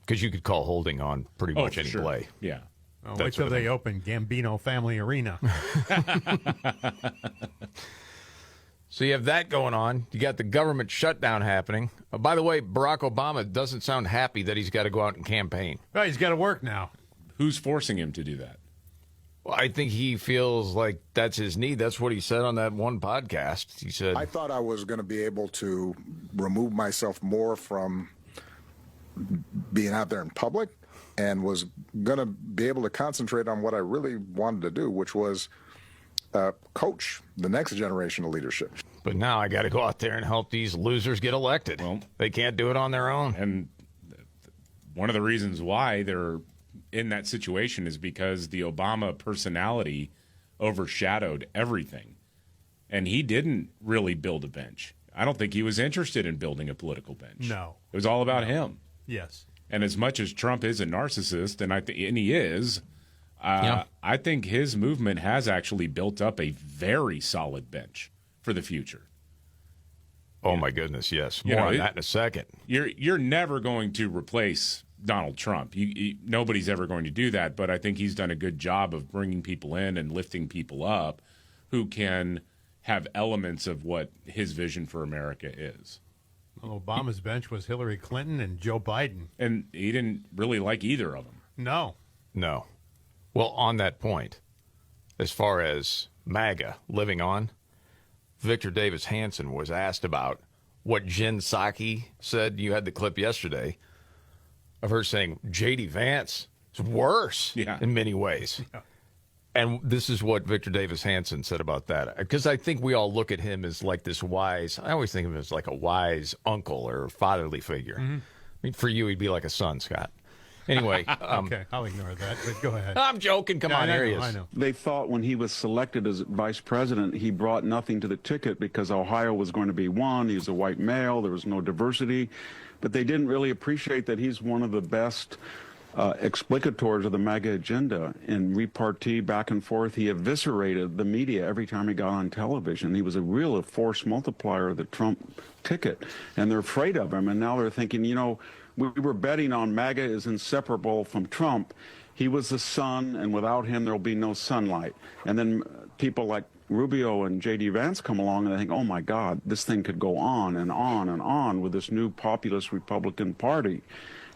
Because you could call holding on pretty much any play. Yeah. Oh, wait till they open Gambino Family Arena. So you have that going on. You got the government shutdown happening. By the way, Barack Obama doesn't sound happy that he's got to go out and campaign. Well, he's got to work now. Who's forcing him to do that? Well, I think he feels like that's his need. That's what he said on that one podcast. He said, I thought I was going to be able to remove myself more from being out there in public and was going to be able to concentrate on what I really wanted to do, which was coach the next generation of leadership. But now I got to go out there and help these losers get elected. Well, they can't do it on their own. And one of the reasons why they're in that situation is because the Obama personality overshadowed everything. And he didn't really build a bench. I don't think he was interested in building a political bench. No. It was all about him. Yes. And as much as Trump is a narcissist, and he is, I think his movement has actually built up a very solid bench for the future. Oh, my goodness, yes. More on that in a second. You're never going to replace Donald Trump. Nobody's ever going to do that, but I think he's done a good job of bringing people in and lifting people up who can have elements of what his vision for America is. Well, Obama's bench was Hillary Clinton and Joe Biden. And he didn't really like either of them. No. Well, on that point, as far as MAGA living on, Victor Davis Hanson was asked about what Jen Psaki said. You had the clip yesterday of her saying J.D. Vance is worse in many ways. Yeah. And this is what Victor Davis Hanson said about that. Because I think we all look at him as like this wise, I always think of him as like a wise uncle or fatherly figure. Mm-hmm. I mean, for you, he'd be like a son, Scott. Anyway. Okay, I'll ignore that, but go ahead. I'm joking. Come on, here he is. I know. They thought when he was selected as vice president, he brought nothing to the ticket because Ohio was going to be won. He was a white male. There was no diversity. But they didn't really appreciate that he's one of the best explicators of the MAGA agenda. In repartee, back and forth, he eviscerated the media every time he got on television. He was a real force multiplier of the Trump ticket. And they're afraid of him. And now they're thinking, we were betting on MAGA is inseparable from Trump. He was the sun, and without him, there'll be no sunlight. And then people like Rubio and J.D. Vance come along, and they think, oh, my God, this thing could go on and on and on with this new populist Republican Party.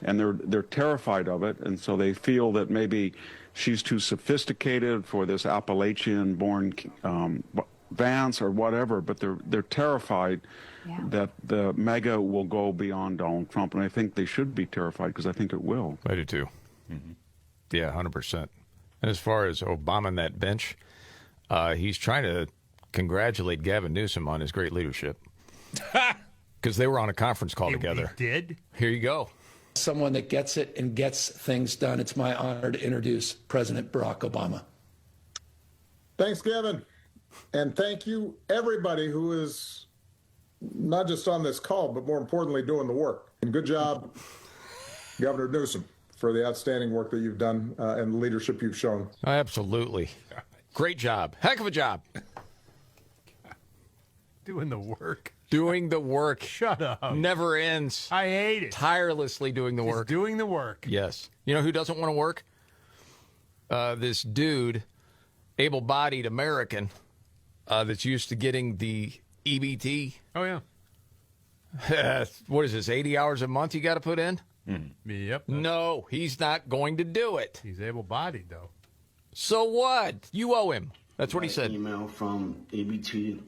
And they're terrified of it, and so they feel that maybe she's too sophisticated for this Appalachian-born Vance or whatever, but they're terrified that the MAGA will go beyond Donald Trump, and I think they should be terrified because I think it will. I do too. Mm-hmm. Yeah, 100%. And as far as Obama and that bench, he's trying to congratulate Gavin Newsom on his great leadership because they were on a conference call together. He did? Here you go. Someone that gets it and gets things done. It's my honor to introduce President Barack Obama. Thanks, Gavin. And thank you, everybody who is not just on this call, but more importantly, doing the work. And good job, Governor Newsom, for the outstanding work that you've done and the leadership you've shown. Absolutely. Great job. Heck of a job. Doing the work. Doing the work. Shut up. Never ends. I hate it. Tirelessly doing the work. Doing the work. Yes. You know who doesn't want to work? This dude, able-bodied American, that's used to getting the EBT. Oh, yeah. What is this, 80 hours a month you got to put in? Yep. No, he's not going to do it. He's able-bodied, though. So what? You owe him. That's what he said. Email from EBT.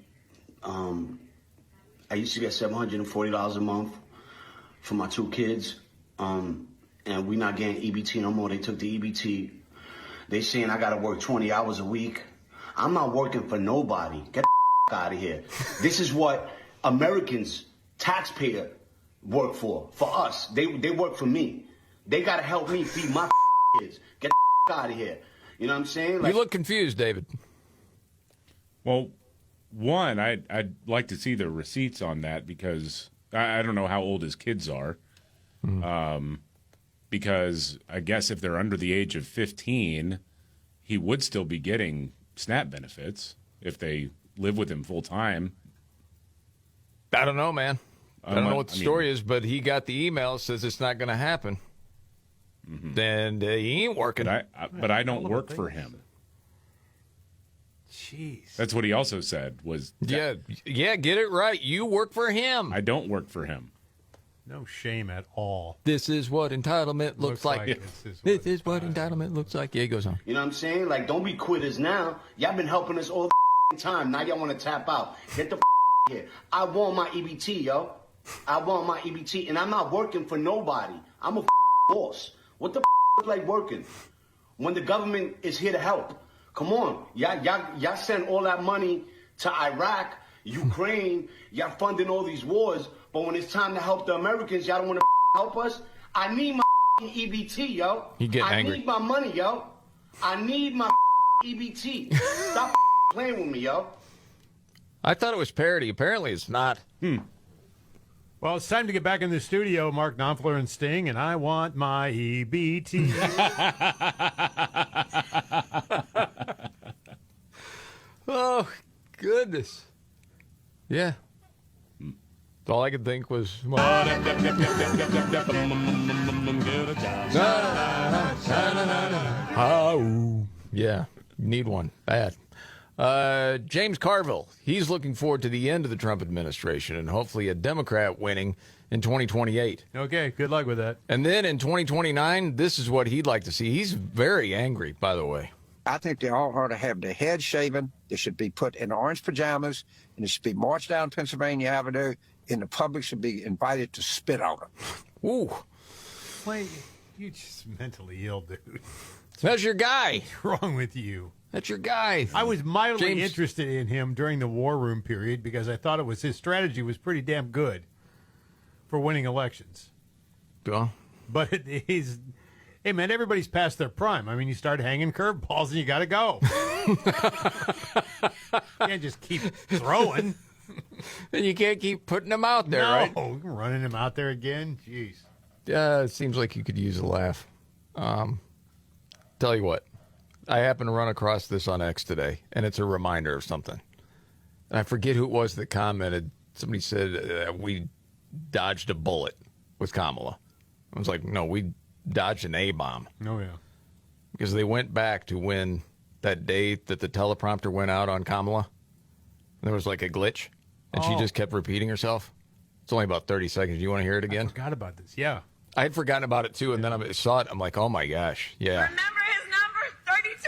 I used to get $740 a month for my two kids, and we're not getting EBT no more. They took the EBT. They saying I got to work 20 hours a week. I'm not working for nobody. Get the out of here. This is what Americans, taxpayer, work for us. They work for me. They got to help me feed my kids. Get the out of here. You know what I'm saying? You look confused, David. Well, one, I'd like to see the receipts on that because I don't know how old his kids are. because I guess if they're under the age of 15, he would still be getting SNAP benefits if they live with him full time. I don't know, man. I don't know what the story is, but he got the email that says it's not going to happen. Then he ain't working. But I don't work for him. Jeez. That's what he also said was... Yeah, get it right. You work for him. I don't work for him. No shame at all. This is what entitlement looks like. This is what entitlement looks like. Yeah, he goes on. You know what I'm saying? Like, don't be quitters now. Y'all been helping us all the time. Now y'all want to tap out. Get the here. I want my EBT, yo. I want my EBT, and I'm not working for nobody. I'm a boss. What the is like working when the government is here to help? Come on, y'all send all that money to Iraq, Ukraine. Y'all funding all these wars, but when it's time to help the Americans, y'all don't want to help us. I need my EBT, yo. You getting angry? I need my money, yo. I need my EBT. Stop playing with me, yo. I thought it was parody. Apparently, it's not. Well, it's time to get back in the studio, Mark Knopfler and Sting, and I want my EBT. Oh, goodness. Yeah. All I could think was... Yeah, need one. Bad. James Carville, he's looking forward to the end of the Trump administration and hopefully a Democrat winning in 2028. Okay, good luck with that. And then in 2029, this is what he'd like to see. He's very angry, by the way. I think they all ought to have their heads shaven. They should be put in orange pajamas, and they should be marched down Pennsylvania Avenue, and the public should be invited to spit on them. Ooh. Wait, you just mentally ill, dude. That's your guy. What's wrong with you? That's your guy. I was mildly interested in him during the war room period because I thought his strategy was pretty damn good for winning elections. Well, but hey man, everybody's past their prime. I mean, you start hanging curveballs and you got to go. You can't just keep throwing. And you can't keep putting them out there, right? No, running them out there again. Jeez. It seems like you could use a laugh. Tell you what. I happened to run across this on X today, and it's a reminder of something. And I forget who it was that commented. Somebody said we dodged a bullet with Kamala. I was like, no, we dodged an A-bomb. Oh, yeah. Because they went back to when that day that the teleprompter went out on Kamala. There was like a glitch, and she just kept repeating herself. It's only about 30 seconds. Do you want to hear it again? I forgot about this, yeah. I had forgotten about it, too, and then I saw it. I'm like, oh, my gosh, yeah. Remember his number? 32.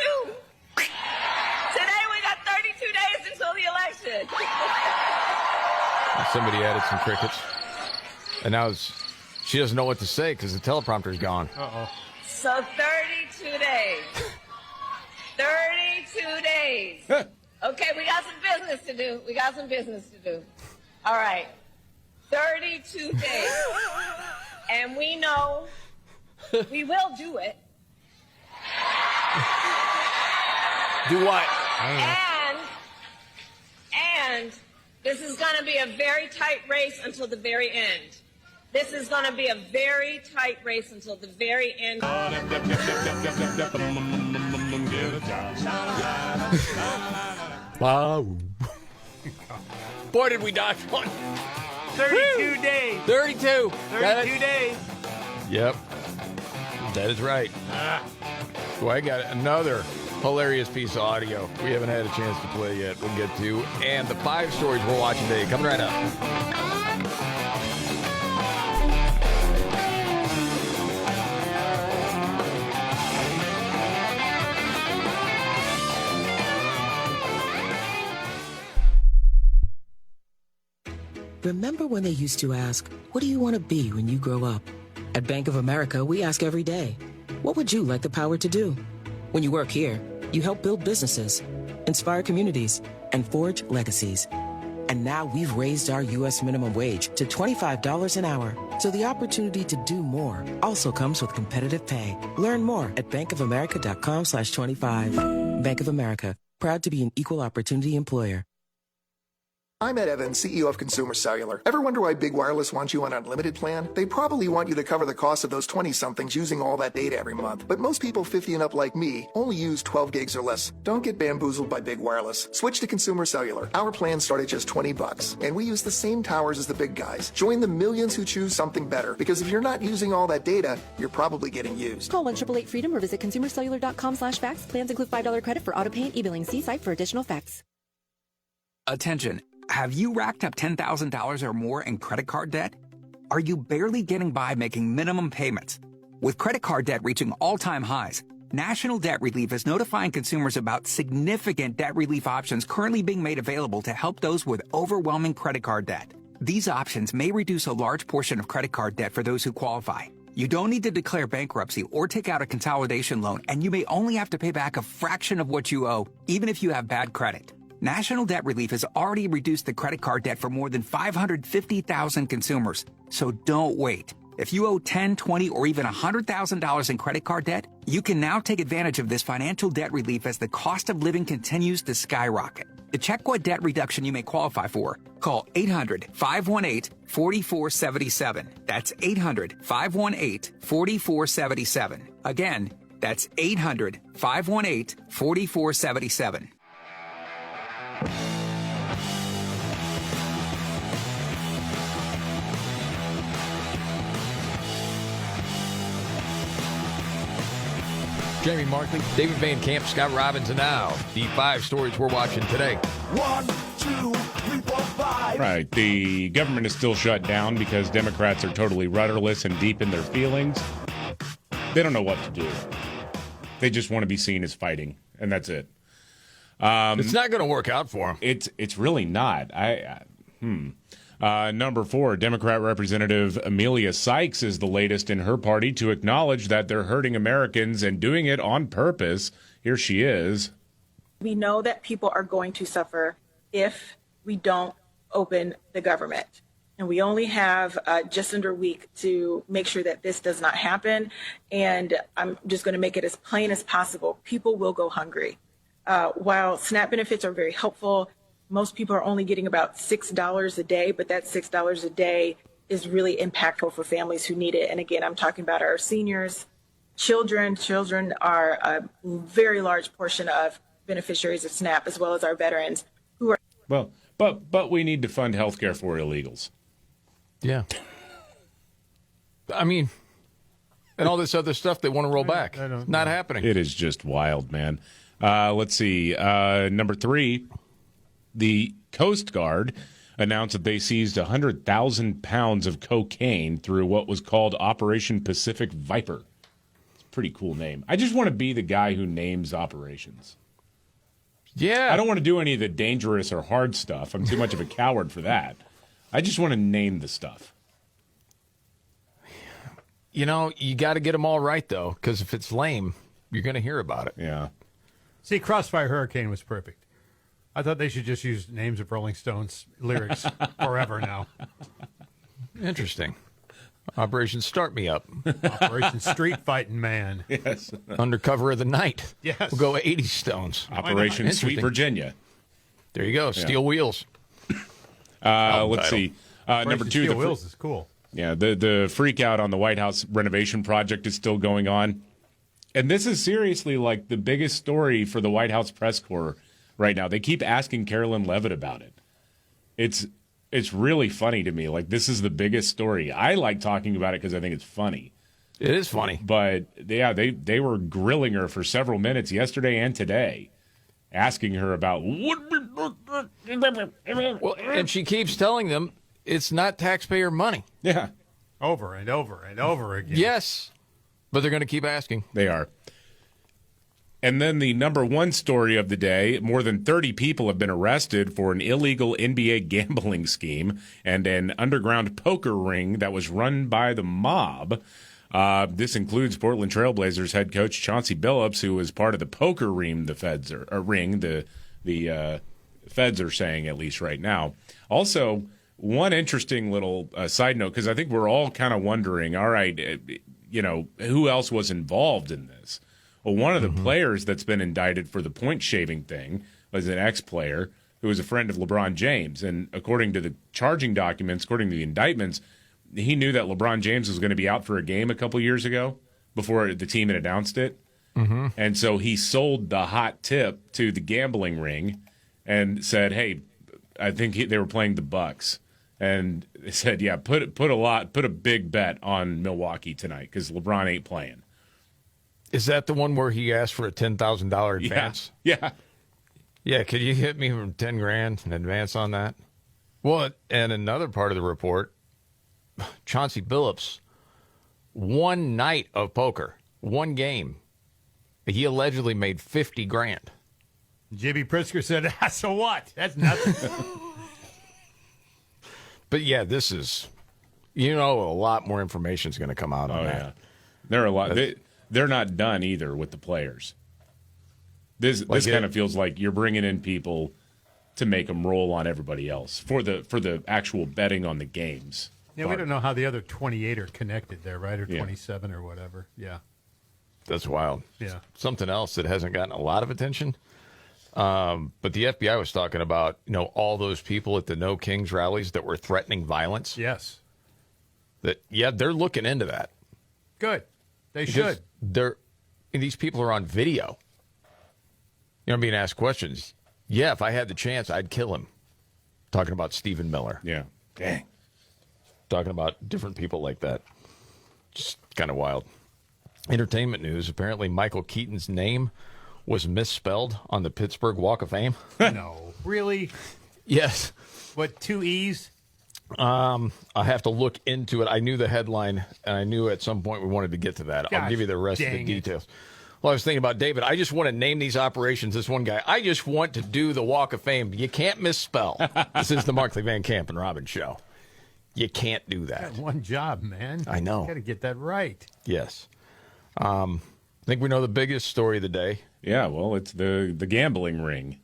Today we got 32 days until the election. Somebody added some crickets. And now she doesn't know what to say because the teleprompter's gone. Uh-oh. So 32 days. 32 days. Okay, we got some business to do. All right. 32 days. And we know we will do it. Do what? And this is going to be a very tight race until the very end. This is going to be a very tight race until the very end. Wow. Boy, did we dodge one. 32 days. 32. 32 days. Yep. That is right. Well, I got another hilarious piece of audio we haven't had a chance to play yet. We'll get to. And the 5 stories we're watching today coming right up. Remember when they used to ask, what do you want to be when you grow up? At Bank of America, we ask every day, what would you like the power to do? When you work here, you help build businesses, inspire communities, and forge legacies. And now we've raised our U.S. minimum wage to $25 an hour. So the opportunity to do more also comes with competitive pay. Learn more at bankofamerica.com/25. Bank of America, proud to be an equal opportunity employer. I'm Ed Evans, CEO of Consumer Cellular. Ever wonder why Big Wireless wants you on an unlimited plan? They probably want you to cover the cost of those 20-somethings using all that data every month. But most people 50 and up like me only use 12 gigs or less. Don't get bamboozled by Big Wireless. Switch to Consumer Cellular. Our plans start at just $20, and we use the same towers as the big guys. Join the millions who choose something better, because if you're not using all that data, you're probably getting used. Call 1-888-FREEDOM or visit consumercellular.com/facts. Plans include $5 credit for auto pay and e-billing. See site for additional facts. Attention. Have you racked up $10,000 or more in credit card debt? Are you barely getting by making minimum payments? With credit card debt reaching all-time highs, National Debt Relief is notifying consumers about significant debt relief options currently being made available to help those with overwhelming credit card debt. These options may reduce a large portion of credit card debt for those who qualify. You don't need to declare bankruptcy or take out a consolidation loan, and you may only have to pay back a fraction of what you owe, even if you have bad credit. National Debt Relief has already reduced the credit card debt for more than 550,000 consumers. So don't wait. If you owe $10, $20, or even $100,000 in credit card debt, you can now take advantage of this financial debt relief as the cost of living continues to skyrocket. To check what debt reduction you may qualify for, call 800-518-4477. That's 800-518-4477. Again, that's 800-518-4477. Jamie Markley, David Van Camp, Scott Robbins, and now the 5 stories we're watching today. 1, 2, 3, 4, 5. Right. The government is still shut down because Democrats are totally rudderless and deep in their feelings. They don't know what to do. They just want to be seen as fighting, and that's it. It's not going to work out for them. It's really not. Number 4, Democrat Representative Amelia Sykes is the latest in her party to acknowledge that they're hurting Americans and doing it on purpose. Here she is. We know that people are going to suffer if we don't open the government. And we only have just under a week to make sure that this does not happen. And I'm just going to make it as plain as possible. People will go hungry. While SNAP benefits are very helpful, most people are only getting about $6 a day, but that $6 a day is really impactful for families who need it. And again, I'm talking about our seniors, children. Children are a very large portion of beneficiaries of SNAP, as well as our veterans who are. Well, but we need to fund health care for illegals. Yeah. I mean, and all this other stuff they want to roll back. Not happening. It is just wild, man. Let's see. Number 3, the Coast Guard announced that they seized 100,000 pounds of cocaine through what was called Operation Pacific Viper. It's a pretty cool name. I just want to be the guy who names operations. Yeah. I don't want to do any of the dangerous or hard stuff. I'm too much of a coward for that. I just want to name the stuff. You know, you got to get them all right, though, because if it's lame, you're going to hear about it. Yeah. See, Crossfire Hurricane was perfect. I thought they should just use names of Rolling Stones lyrics forever now. Interesting. Operation Start Me Up. Operation Street Fighting Man. Yes. Undercover of the Night. Yes. We'll go 80 Stones. Operation Sweet Virginia. There you go. Steel Wheels. Let's see. Number 2. Steel Wheels is cool. Yeah, the freak out on the White House renovation project is still going on. And this is seriously like the biggest story for the White House press corps right now. They keep asking Carolyn Levitt about it. It's really funny to me. Like, this is the biggest story. I like talking about it because I think it's funny. It is funny. But, yeah, they were grilling her for several minutes yesterday and today, asking her about well, and she keeps telling them it's not taxpayer money. Yeah. Over and over and over again. Yes. But they're going to keep asking. They are. And then the number 1 story of the day, more than 30 people have been arrested for an illegal NBA gambling scheme and an underground poker ring that was run by the mob. This includes Portland Trailblazers head coach Chauncey Billups, who was part of the poker ring the feds are saying, at least right now. Also, one interesting little side note, because I think we're all kind of wondering, all right, who else was involved in this? Well, one of the players that's been indicted for the point shaving thing was an ex-player who was a friend of LeBron James. And according to the charging documents, according to the indictments, he knew that LeBron James was going to be out for a game a couple years ago before the team had announced it. Mm-hmm. And so he sold the hot tip to the gambling ring and said, hey, I think they were playing the Bucks. And they said, yeah, put a big bet on Milwaukee tonight because LeBron ain't playing. Is that the one where he asked for a $10,000 advance? Yeah. Yeah, could you hit me for $10,000 in advance on that? Well, and another part of the report, Chauncey Billups, one night of poker, one game, he allegedly made $50,000. J.B. Pritzker said, so what? That's nothing. But yeah, this is, a lot more information is going to come out on that. Yeah. There are a lot. They're not done either with the players. This kind of feels like you're bringing in people to make them roll on everybody else for the actual betting on the games. Yeah, we don't know how the other 28 are connected there, right? Or 27 or whatever. Yeah. That's wild. Yeah. Something else that hasn't gotten a lot of attention. But the FBI was talking about, all those people at the No Kings rallies that were threatening violence. Yes. They're looking into that. Good. They should. These people are on video. I'm being asked questions. Yeah, if I had the chance, I'd kill him. Talking about Stephen Miller. Yeah. Dang. Talking about different people like that. Just kind of wild. Entertainment news. Apparently, Michael Keaton's name was misspelled on the Pittsburgh Walk of Fame. No. Really? Yes. What, 2 E's? I have to look into it. I knew the headline, and I knew at some point we wanted to get to that. I'll give you the rest of the details. Well, I was thinking about David. I just want to name these operations. This one guy. I just want to do the Walk of Fame. You can't misspell. This is the Markley Van Camp and Robbins show. You can't do that. One job, man. I know. You got to get that right. Yes. I think we know the biggest story of the day. Yeah, well, it's the gambling ring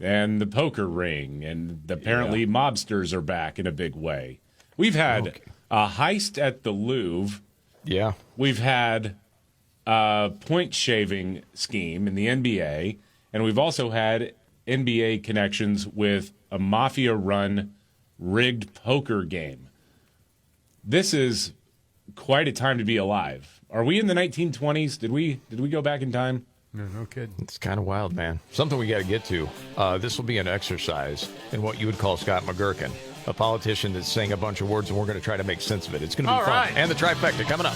and the poker ring, and apparently mobsters are back in a big way. We've had a heist at the Louvre. Yeah. We've had a point shaving scheme in the NBA, and we've also had NBA connections with a mafia-run rigged poker game. This is quite a time to be alive. Are we in the 1920s? Did we go back in time? No kidding. It's kind of wild, man. Something we got to get to. This will be an exercise in what you would call Scott McGurkin, a politician that's saying a bunch of words, and we're going to try to make sense of it. It's going to be fun. Right. And the trifecta coming up.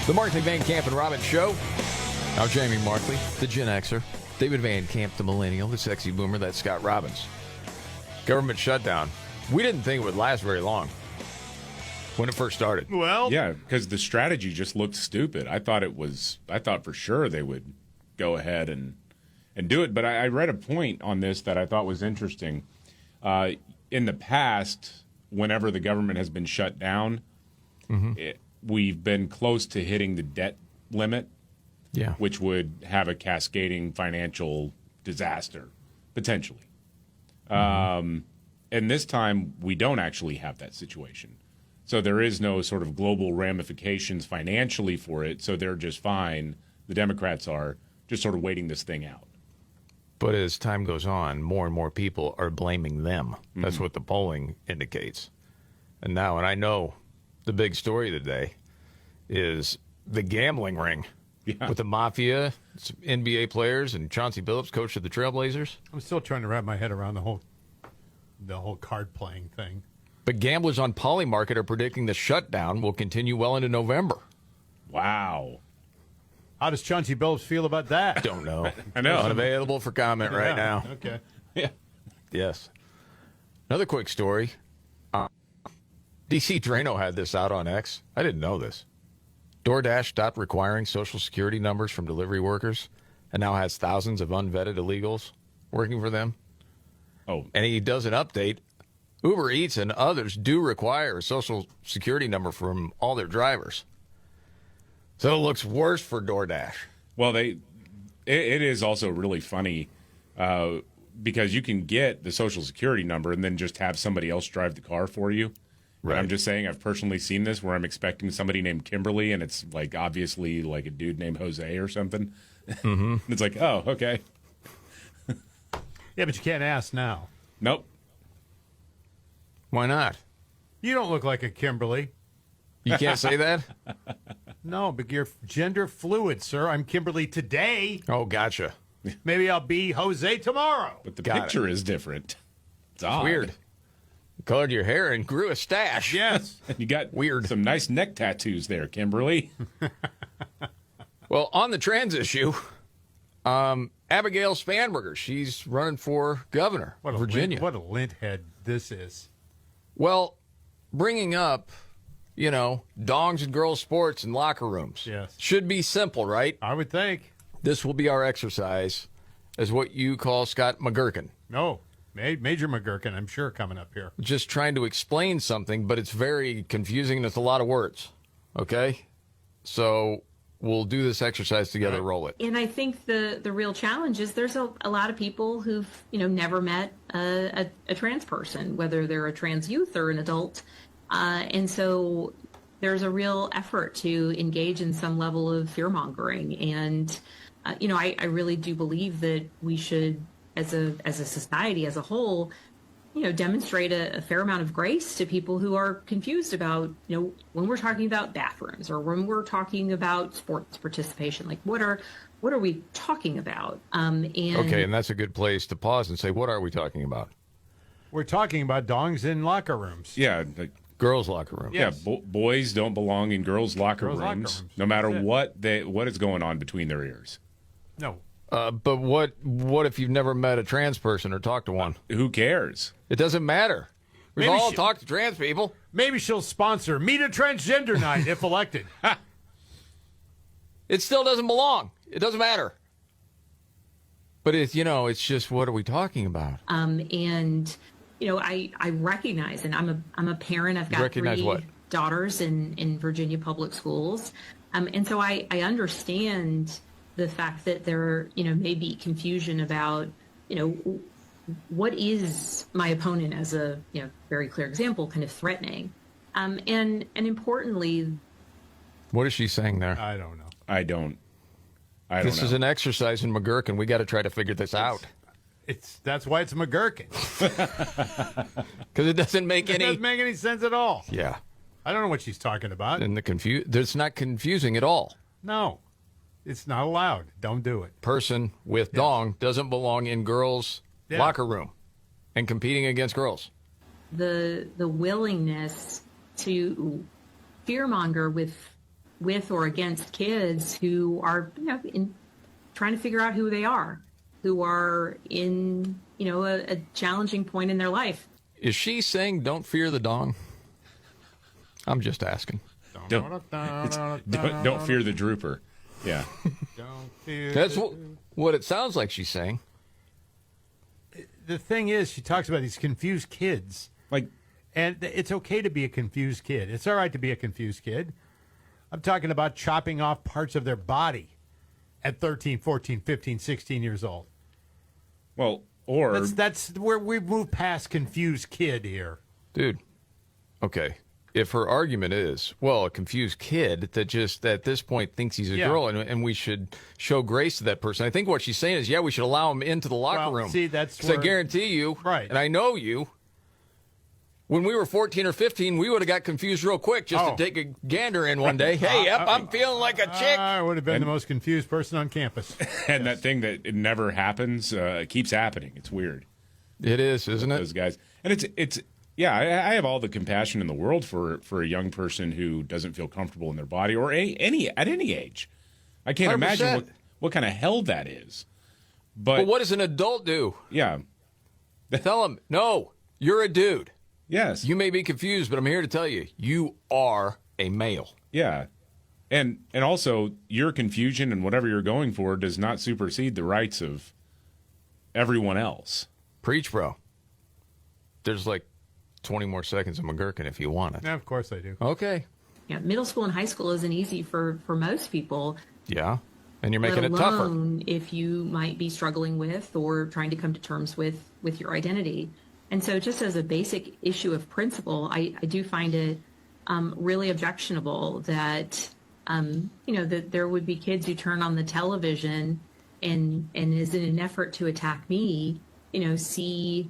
The Markley, Van Camp, and Robbins show. Now, Jamie Markley, the Gen Xer. David Van Camp, the millennial, the sexy boomer. That's Scott Robbins. Government shutdown. We didn't think it would last very long when it first started. Well, yeah, because the strategy just looked stupid. I thought for sure they would go ahead and do it. But I read a point on this that I thought was interesting. In the past, whenever the government has been shut down, we've been close to hitting the debt limit, which would have a cascading financial disaster, potentially. And this time, we don't actually have that situation. So there is no sort of global ramifications financially for it, so they're just fine. The Democrats are just sort of waiting this thing out. But as time goes on, more and more people are blaming them. That's what the polling indicates. And I know the big story of the day is the gambling ring with the mafia, some NBA players, and Chauncey Billups, coach of the Trailblazers. I'm still trying to wrap my head around the whole card playing thing. But gamblers on Polymarket are predicting the shutdown will continue well into November. Wow. How does Chauncey Billups feel about that? Don't know. I know. Unavailable for comment right now. Okay. Yeah. Yes. Another quick story. DC Drano had this out on X. I didn't know this. DoorDash stopped requiring Social Security numbers from delivery workers and now has thousands of unvetted illegals working for them. Oh. And he does an update. Uber Eats and others do require a Social Security number from all their drivers. So it looks worse for DoorDash. Well, it is also really funny. because you can get the Social Security number and then just have somebody else drive the car for you. Right. I'm just saying I've personally seen this where I'm expecting somebody named Kimberly, and it's like obviously like a dude named Jose or something. Mm-hmm. It's like, oh, okay. Yeah, but you can't ask now. Nope. Why not? You don't look like a Kimberly. You can't say that? No, but you're gender fluid, sir. I'm Kimberly today. Oh, gotcha. Maybe I'll be Jose tomorrow. But the picture is different. It's odd. Weird. You colored your hair and grew a stash. Yes. You got weird. Some nice neck tattoos there, Kimberly. Well, on the trans issue, Abigail Spanberger, she's running for governor of Virginia. What a lint head this is. Well, bringing up, dongs and girls' sports and locker rooms. Yes. Should be simple, right? I would think. This will be our exercise as what you call, Scott, McGurkin. No, Major McGurkin, I'm sure, coming up here. Just trying to explain something, but it's very confusing and it's a lot of words. Okay? So we'll do this exercise together. Roll it. And I think the real challenge is there's a lot of people who've never met a trans person, whether they're a trans youth or an adult, and so there's a real effort to engage in some level of fear mongering. And I really do believe that we should, as a society as a whole, demonstrate a fair amount of grace to people who are confused about, when we're talking about bathrooms or when we're talking about sports participation, like what are we talking about? Okay, and that's a good place to pause and say, what are we talking about? We're talking about dongs in locker rooms. Yeah. Girls' locker room. Yeah, boys don't belong in girls' locker rooms, no matter what is going on between their ears. No. But what if you've never met a trans person or talked to one? Who cares? It doesn't matter. We've Maybe all talked to trans people. Maybe she'll sponsor Meet a Transgender Night if elected. It still doesn't belong. It doesn't matter. But it's just, what are we talking about? I recognize, and I'm a parent. I've got three daughters in Virginia public schools, and so I understand the fact that there may be confusion about what is my opponent, as a very clear example, kind of threatening, and importantly, what is she saying there? I don't know. I don't This know. is an exercise in McGurkin. We got to try to figure this out. That's why it's McGurkin. Because it doesn't make any sense at all. Yeah. I don't know what she's talking about. And it's not confusing at all. No. It's not allowed. Don't do it. Person with dong doesn't belong in girls' locker room and competing against girls. The willingness to fearmonger with or against kids who are trying to figure out who they are, who are in a challenging point in their life. Is she saying don't fear the dong? I'm just asking. Don't fear the drooper. Yeah. That's what it sounds like she's saying. The thing is, she talks about these confused kids. And it's okay to be a confused kid. It's all right to be a confused kid. I'm talking about chopping off parts of their body at 13, 14, 15, 16 years old. Well, or... That's where we've moved past confused kid here. Dude, okay. If her argument is, a confused kid that just at this point thinks he's a girl and we should show grace to that person. I think what she's saying is, we should allow him into the locker room. See, that's because I guarantee you, and I know you, when we were 14 or 15, we would have got confused real quick just to take a gander in one day. Hey, I'm feeling like a chick. I would have been the most confused person on campus. And that thing that it never happens keeps happening. It's weird. It is, isn't it? Those guys. And it's yeah, I have all the compassion in the world for a young person who doesn't feel comfortable in their body or at any age. I can't 100%. imagine what kind of hell that is. But what does an adult do? Yeah. Tell him, no, you're a dude. Yes. You may be confused, but I'm here to tell you, you are a male. Yeah. And also, your confusion and whatever you're going for does not supersede the rights of everyone else. Preach, bro. There's 20 more seconds of McGurkin if you want it. Yeah, of course I do. Okay. Middle school and high school isn't easy for most people. Yeah. And you're making let it tougher. alone if you might be struggling with or trying to come to terms with your identity. And so just as a basic issue of principle, I do find it really objectionable that, that there would be kids who turn on the television and is in an effort to attack me, see,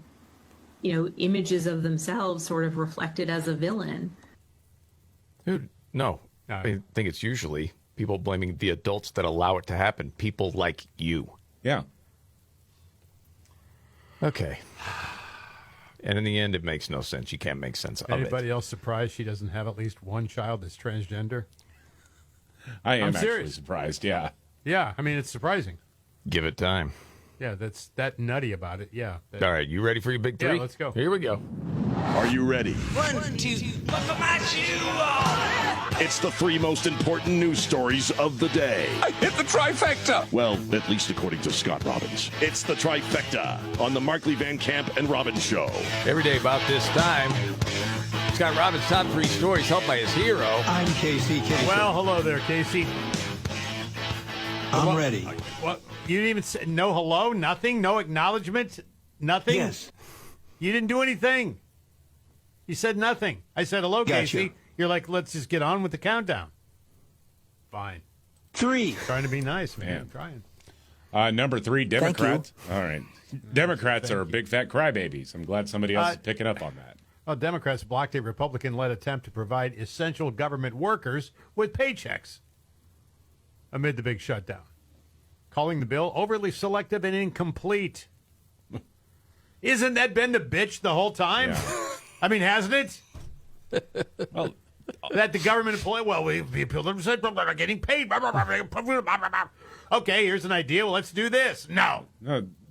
images of themselves sort of reflected as a villain. Dude, no. I think it's usually people blaming the adults that allow it to happen. People like you. Yeah. Okay. And in the end, it makes no sense. You can't make sense of it. Anybody else surprised she doesn't have at least one child that's transgender? I am I'm actually serious. surprised, yeah. Yeah, I mean, it's surprising. Give it time. Yeah, that's that nutty about it. Yeah. All right, you ready for your big three? Yeah, let's go. Here we go. Are you ready? 1, 2, buckle my shoe on. It's the 3 most important news stories of the day. I hit the trifecta. Well, at least according to Scott Robbins. It's the trifecta on the Markley, Van Camp, and Robbins Show. Every day about this time, Scott Robbins' top 3 stories helped by his hero. I'm Casey Kasem. Well, hello there, Casey. I'm ready. What? You didn't even say no hello, nothing, no acknowledgement, nothing? Yes. You didn't do anything. You said nothing. I said hello, Gotcha. Casey. You're like, let's just get on with the countdown. Fine. 3. Trying to be nice, man. I'm trying. Number 3, Democrats. All right. Democrats are big fat crybabies. I'm glad somebody else is picking up on that. Well, Democrats blocked a Republican-led attempt to provide essential government workers with paychecks amid the big shutdown, calling the bill overly selective and incomplete. Isn't that been the bitch the whole time? Yeah. I mean, hasn't it? Well, that the government employee, people are not getting paid. Okay, here's an idea. Well, let's do this. No,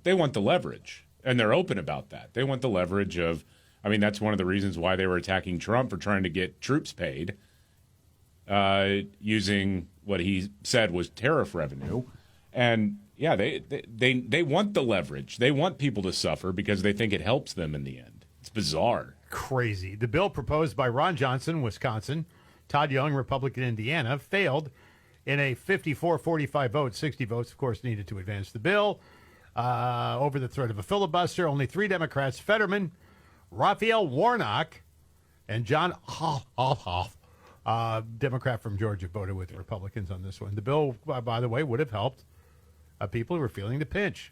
they want the leverage, and they're open about that. They want the leverage of, that's one of the reasons why they were attacking Trump for trying to get troops paid using what he said was tariff revenue. And yeah, they want the leverage. They want people to suffer because they think it helps them in the end. It's bizarre. Crazy. The bill proposed by Ron Johnson, Wisconsin, Todd Young, Republican, Indiana, failed in a 54-45 vote. 60 votes, of course, needed to advance the bill. Over the threat of a filibuster, only 3 Democrats, Fetterman, Raphael Warnock, and John Ossoff, Democrat from Georgia, voted with the Republicans on this one. The bill, by the way, would have helped people who were feeling the pinch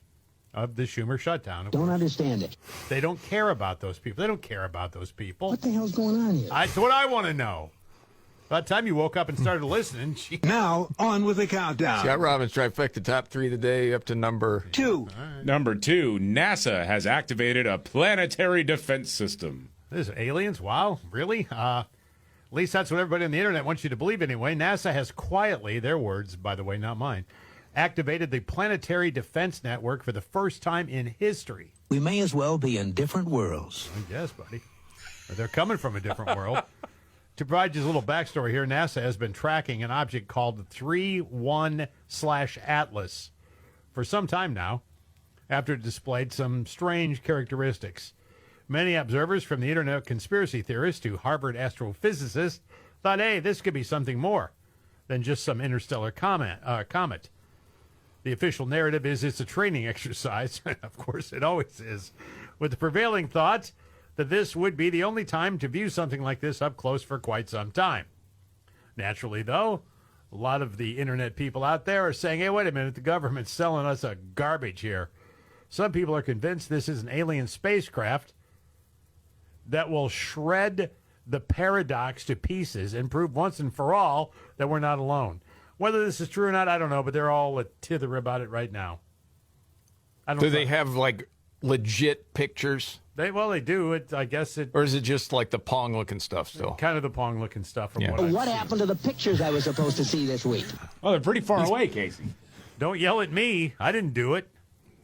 of the Schumer shutdown. Don't understand it. They don't care about those people. They don't care about those people. What the hell's going on here? That's what I want to know. By the time you woke up and started listening, Now, on with the countdown. Scott Robbins, trifecta, top 3 of the day, up to number 2. Right. Number 2, NASA has activated a planetary defense system. This is aliens? Wow, really? At least that's what everybody on the internet wants you to believe anyway. NASA has quietly, their words, by the way, not mine, activated the Planetary Defense Network for the first time in history. We may as well be in different worlds. I guess, buddy. Or they're coming from a different world. To provide you a little backstory here, NASA has been tracking an object called 31/Atlas for some time now, after it displayed some strange characteristics. Many observers, from the internet conspiracy theorists to Harvard astrophysicists, thought, hey, this could be something more than just some interstellar comet. The official narrative is it's a training exercise. Of course, it always is. With the prevailing thought that this would be the only time to view something like this up close for quite some time. Naturally, though, a lot of the internet people out there are saying, hey, wait a minute, the government's selling us a garbage here. Some people are convinced this is an alien spacecraft that will shred the paradox to pieces and prove once and for all that we're not alone. Whether this is true or not, I don't know, but they're all tither about it right now. Do they have, like, legit pictures? They do. I guess it. Or is it just like the Pong-looking stuff still? Kind of the Pong-looking stuff. From What happened to the pictures I was supposed to see this week? Oh, they're pretty far away, Casey. Don't yell at me. I didn't do it.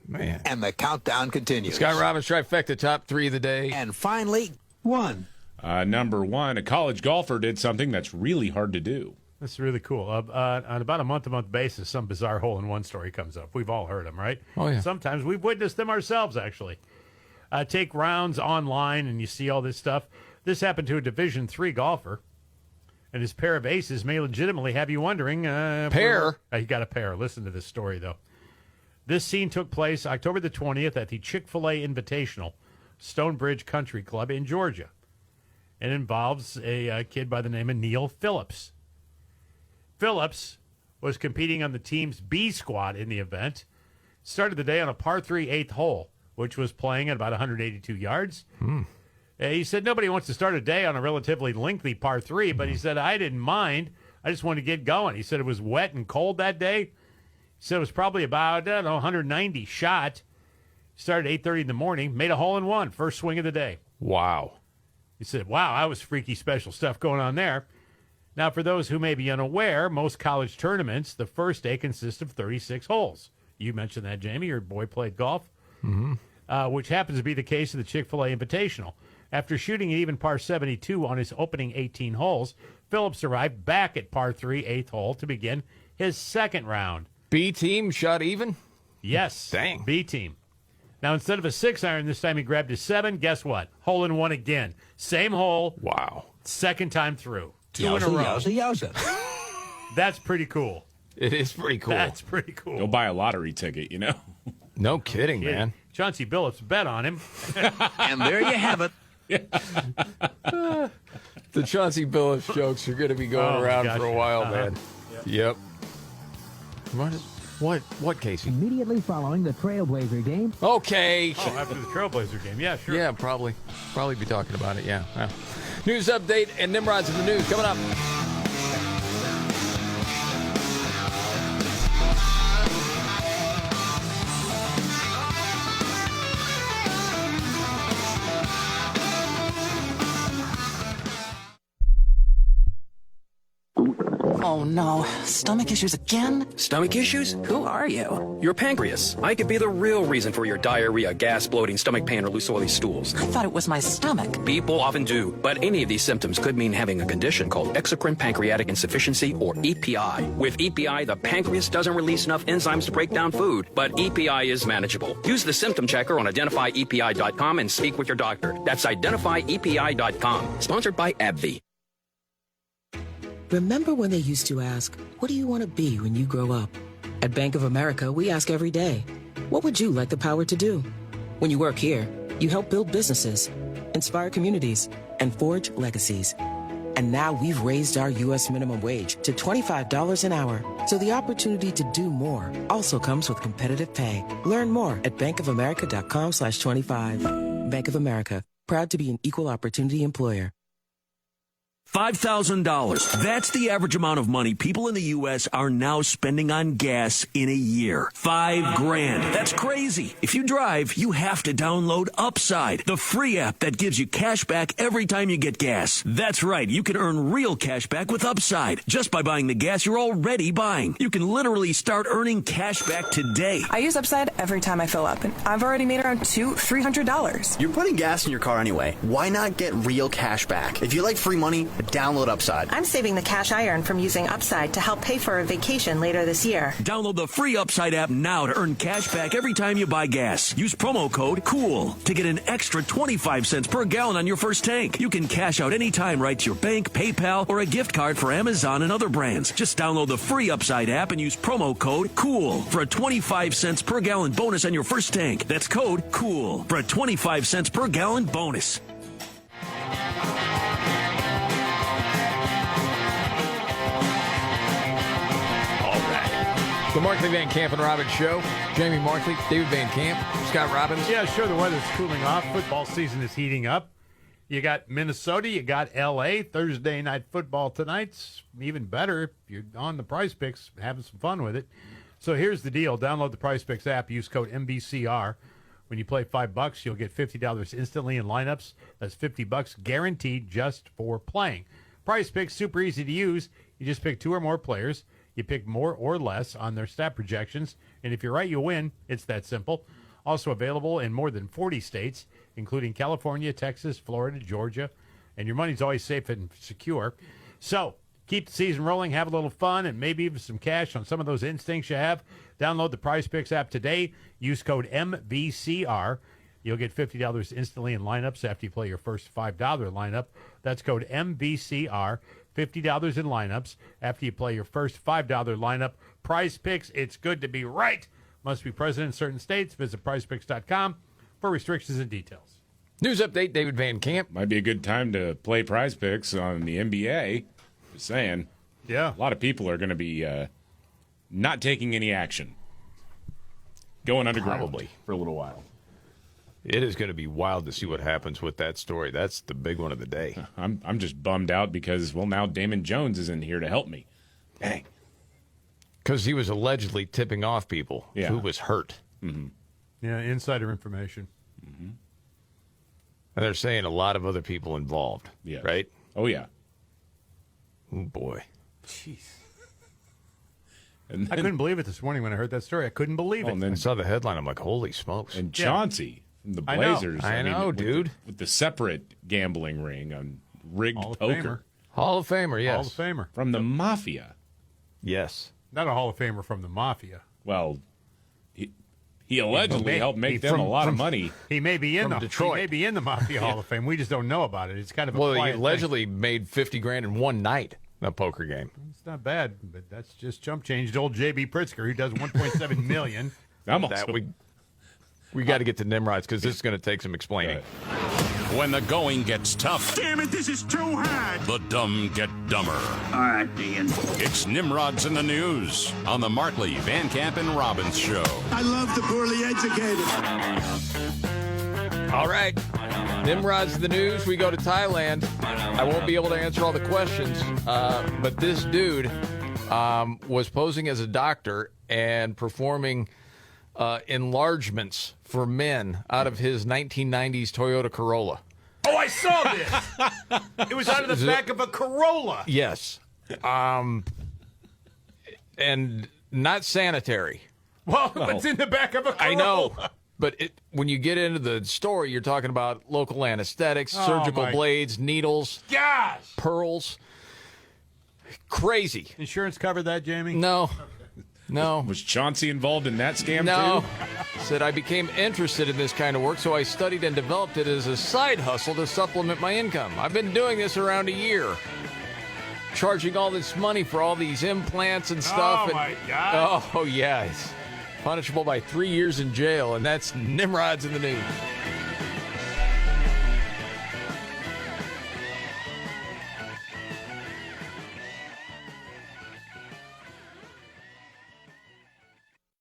Man. And the countdown continues. Scott Robbins, trifecta, top 3 of the day. And finally, 1. Number 1, a college golfer did something that's really hard to do. That's really cool. On about a month-to-month basis, some bizarre hole-in-one story comes up. We've all heard them, right? Oh, yeah. Sometimes we've witnessed them ourselves, actually. Take rounds online, and you see all this stuff. This happened to a Division III golfer. And his pair of aces may legitimately have you wondering. Pair? You got a pair. Listen to this story, though. This scene took place October the 20th at the Chick-fil-A Invitational, Stonebridge Country Club in Georgia. It involves a kid by the name of Neil Phillips. Phillips was competing on the team's B squad in the event. Started the day on a par 3 8th hole, which was playing at about 182 yards. He said nobody wants to start a day on a relatively lengthy par 3, but he said, I didn't mind. I just wanted to get going. He said it was wet and cold that day. He said it was probably about, 190 shot. Started at 8:30 in the morning, made a hole in one, first swing of the day. Wow. He said, wow, that was freaky special stuff going on there. Now, for those who may be unaware, most college tournaments, the first day consists of 36 holes. You mentioned that, Jamie. Your boy played golf, which happens to be the case of the Chick-fil-A Invitational. After shooting an even par 72 on his opening 18 holes, Phillips arrived back at par 3 8th hole to begin his second round. B team shot even? Yes. Dang. B team. Now, instead of a 6-iron, this time he grabbed a 7. Guess what? Hole in one again. Same hole. Wow. Second time through. 2 in a row. Yowza. That's pretty cool. It is pretty cool. That's pretty cool. Go buy a lottery ticket, you know? No kidding, man. Chauncey Billups bet on him. And there you have it. The Chauncey Billups jokes are going to be going around for a while, man. Yep. What, Casey? Immediately following the Trailblazer game. Okay. Oh, after the Trailblazer game. Yeah, sure. Yeah, probably be talking about it, yeah. News update and Nimrod's in the news coming up. Oh no, stomach issues again? Stomach issues? Who are you? Your pancreas. I could be the real reason for your diarrhea, gas, bloating, stomach pain, or loose oily stools. I thought it was my stomach. People often do, but any of these symptoms could mean having a condition called exocrine pancreatic insufficiency, or EPI. With EPI, the pancreas doesn't release enough enzymes to break down food, but EPI is manageable. Use the symptom checker on identifyepi.com and speak with your doctor. That's identifyepi.com. Sponsored by AbbVie. Remember when they used to ask, what do you want to be when you grow up? At Bank of America, we ask every day, what would you like the power to do? When you work here, you help build businesses, inspire communities, and forge legacies. And now we've raised our U.S. minimum wage to $25 an hour. So the opportunity to do more also comes with competitive pay. Learn more at bankofamerica.com/25. Bank of America, proud to be an equal opportunity employer. $5,000. That's the average amount of money people in the U.S. are now spending on gas in a year. $5,000. That's crazy. If you drive, you have to download Upside, the free app that gives you cash back every time you get gas. That's right. You can earn real cash back with Upside just by buying the gas you're already buying. You can literally start earning cash back today. I use Upside every time I fill up, and I've already made around $300. You're putting gas in your car anyway. Why not get real cash back? If you like free money, download Upside. I'm saving the cash I earn from using Upside to help pay for a vacation later this year. Download the free Upside app now to earn cash back every time you buy gas. Use promo code COOL to get an extra 25 cents per gallon on your first tank. You can cash out anytime right to your bank, PayPal, or a gift card for Amazon and other brands. Just download the free Upside app and use promo code COOL for a 25 cents per gallon bonus on your first tank. That's code COOL for a 25 cents per gallon bonus. The Markley, Van Camp, and Robbins Show. Jamie Markley, David Van Camp, Scott Robbins. Yeah, sure, the weather's cooling off. Football season is heating up. You got Minnesota, you got L.A. Thursday night football tonight's even better if you're on the Prize Picks, having some fun with it. So here's the deal. Download the Prize Picks app. Use code MVCR. When you play $5, you'll get $50 instantly in lineups. That's $50 guaranteed just for playing. Prize Picks, super easy to use. You just pick 2 or more players. You pick more or less on their stat projections, and if you're right, you win. It's that simple. Also available in more than 40 states, including California, Texas, Florida, Georgia, and your money's always safe and secure. So keep the season rolling, have a little fun, and maybe even some cash on some of those instincts you have. Download the Prize Picks app today. Use code MVCR. You'll get $50 instantly in lineups after you play your first $5 lineup. That's code MVCR. $50 in lineups after you play your first $5 lineup. Prize Picks, it's good to be right. Must be present in certain states. Visit prizepicks.com for restrictions and details. News update, David Van Camp. Might be a good time to play Prize Picks on the NBA. Just saying. Yeah. A lot of people are going to be not taking any action. Going underground. Probably. For a little while. It is going to be wild to see what happens with that story. That's the big one of the day. I'm just bummed out because, well, now Damon Jones isn't here to help me. Dang. Because he was allegedly tipping off people who was hurt. Mm-hmm. Yeah, insider information. Mm-hmm. And they're saying a lot of other people involved. Yeah. Right? Oh, yeah. Oh, boy. Jeez. And I couldn't believe it this morning when I heard that story. I couldn't believe it. And then I saw the headline. I'm like, holy smokes. And Chauncey from the I know. Blazers. I know, dude. With the separate gambling ring on rigged Hall of poker. Hall of Famer, yes. Hall of Famer. From the Mafia. Yes. Not a Hall of Famer from the Mafia. Well, he allegedly helped make them a lot of money. He may be in Detroit. He may be in the Mafia Hall of Fame. We just don't know about it. It's kind of a Well, he quiet allegedly made $50,000 in one night in a poker game. thing. It's not bad, but that's just chump change. Old J.B. Pritzker, who does $1.7 million. We got to get to Nimrod's because this is going to take some explaining. When the going gets tough, Damn it, this is too hard. the dumb get dumber. All right, Ian. It's Nimrod's in the News on the Markley, Van Camp, and Robbins Show. I love the poorly educated. All right. Nimrod's in the News. We go to Thailand. I won't be able to answer all the questions, but this dude was posing as a doctor and performing enlargements for men out of his 1990s Toyota Corolla. Oh, I saw this. It was out of the back of a Corolla. Yes. And not sanitary. Well, it's in the back of a Corolla. I know. But when you get into the story, you're talking about local anesthetics, surgical blades, needles, pearls. Crazy. Insurance covered that, Jamie? No. No. Was Chauncey involved in that scam, No. too? Said I became interested in this kind of work, so I studied and developed it as a side hustle to supplement my income. I've been doing this around a year. Charging all this money for all these implants and stuff. Oh, my God. Oh, yeah. It's punishable by 3 years in jail, and that's Nimrod's in the News.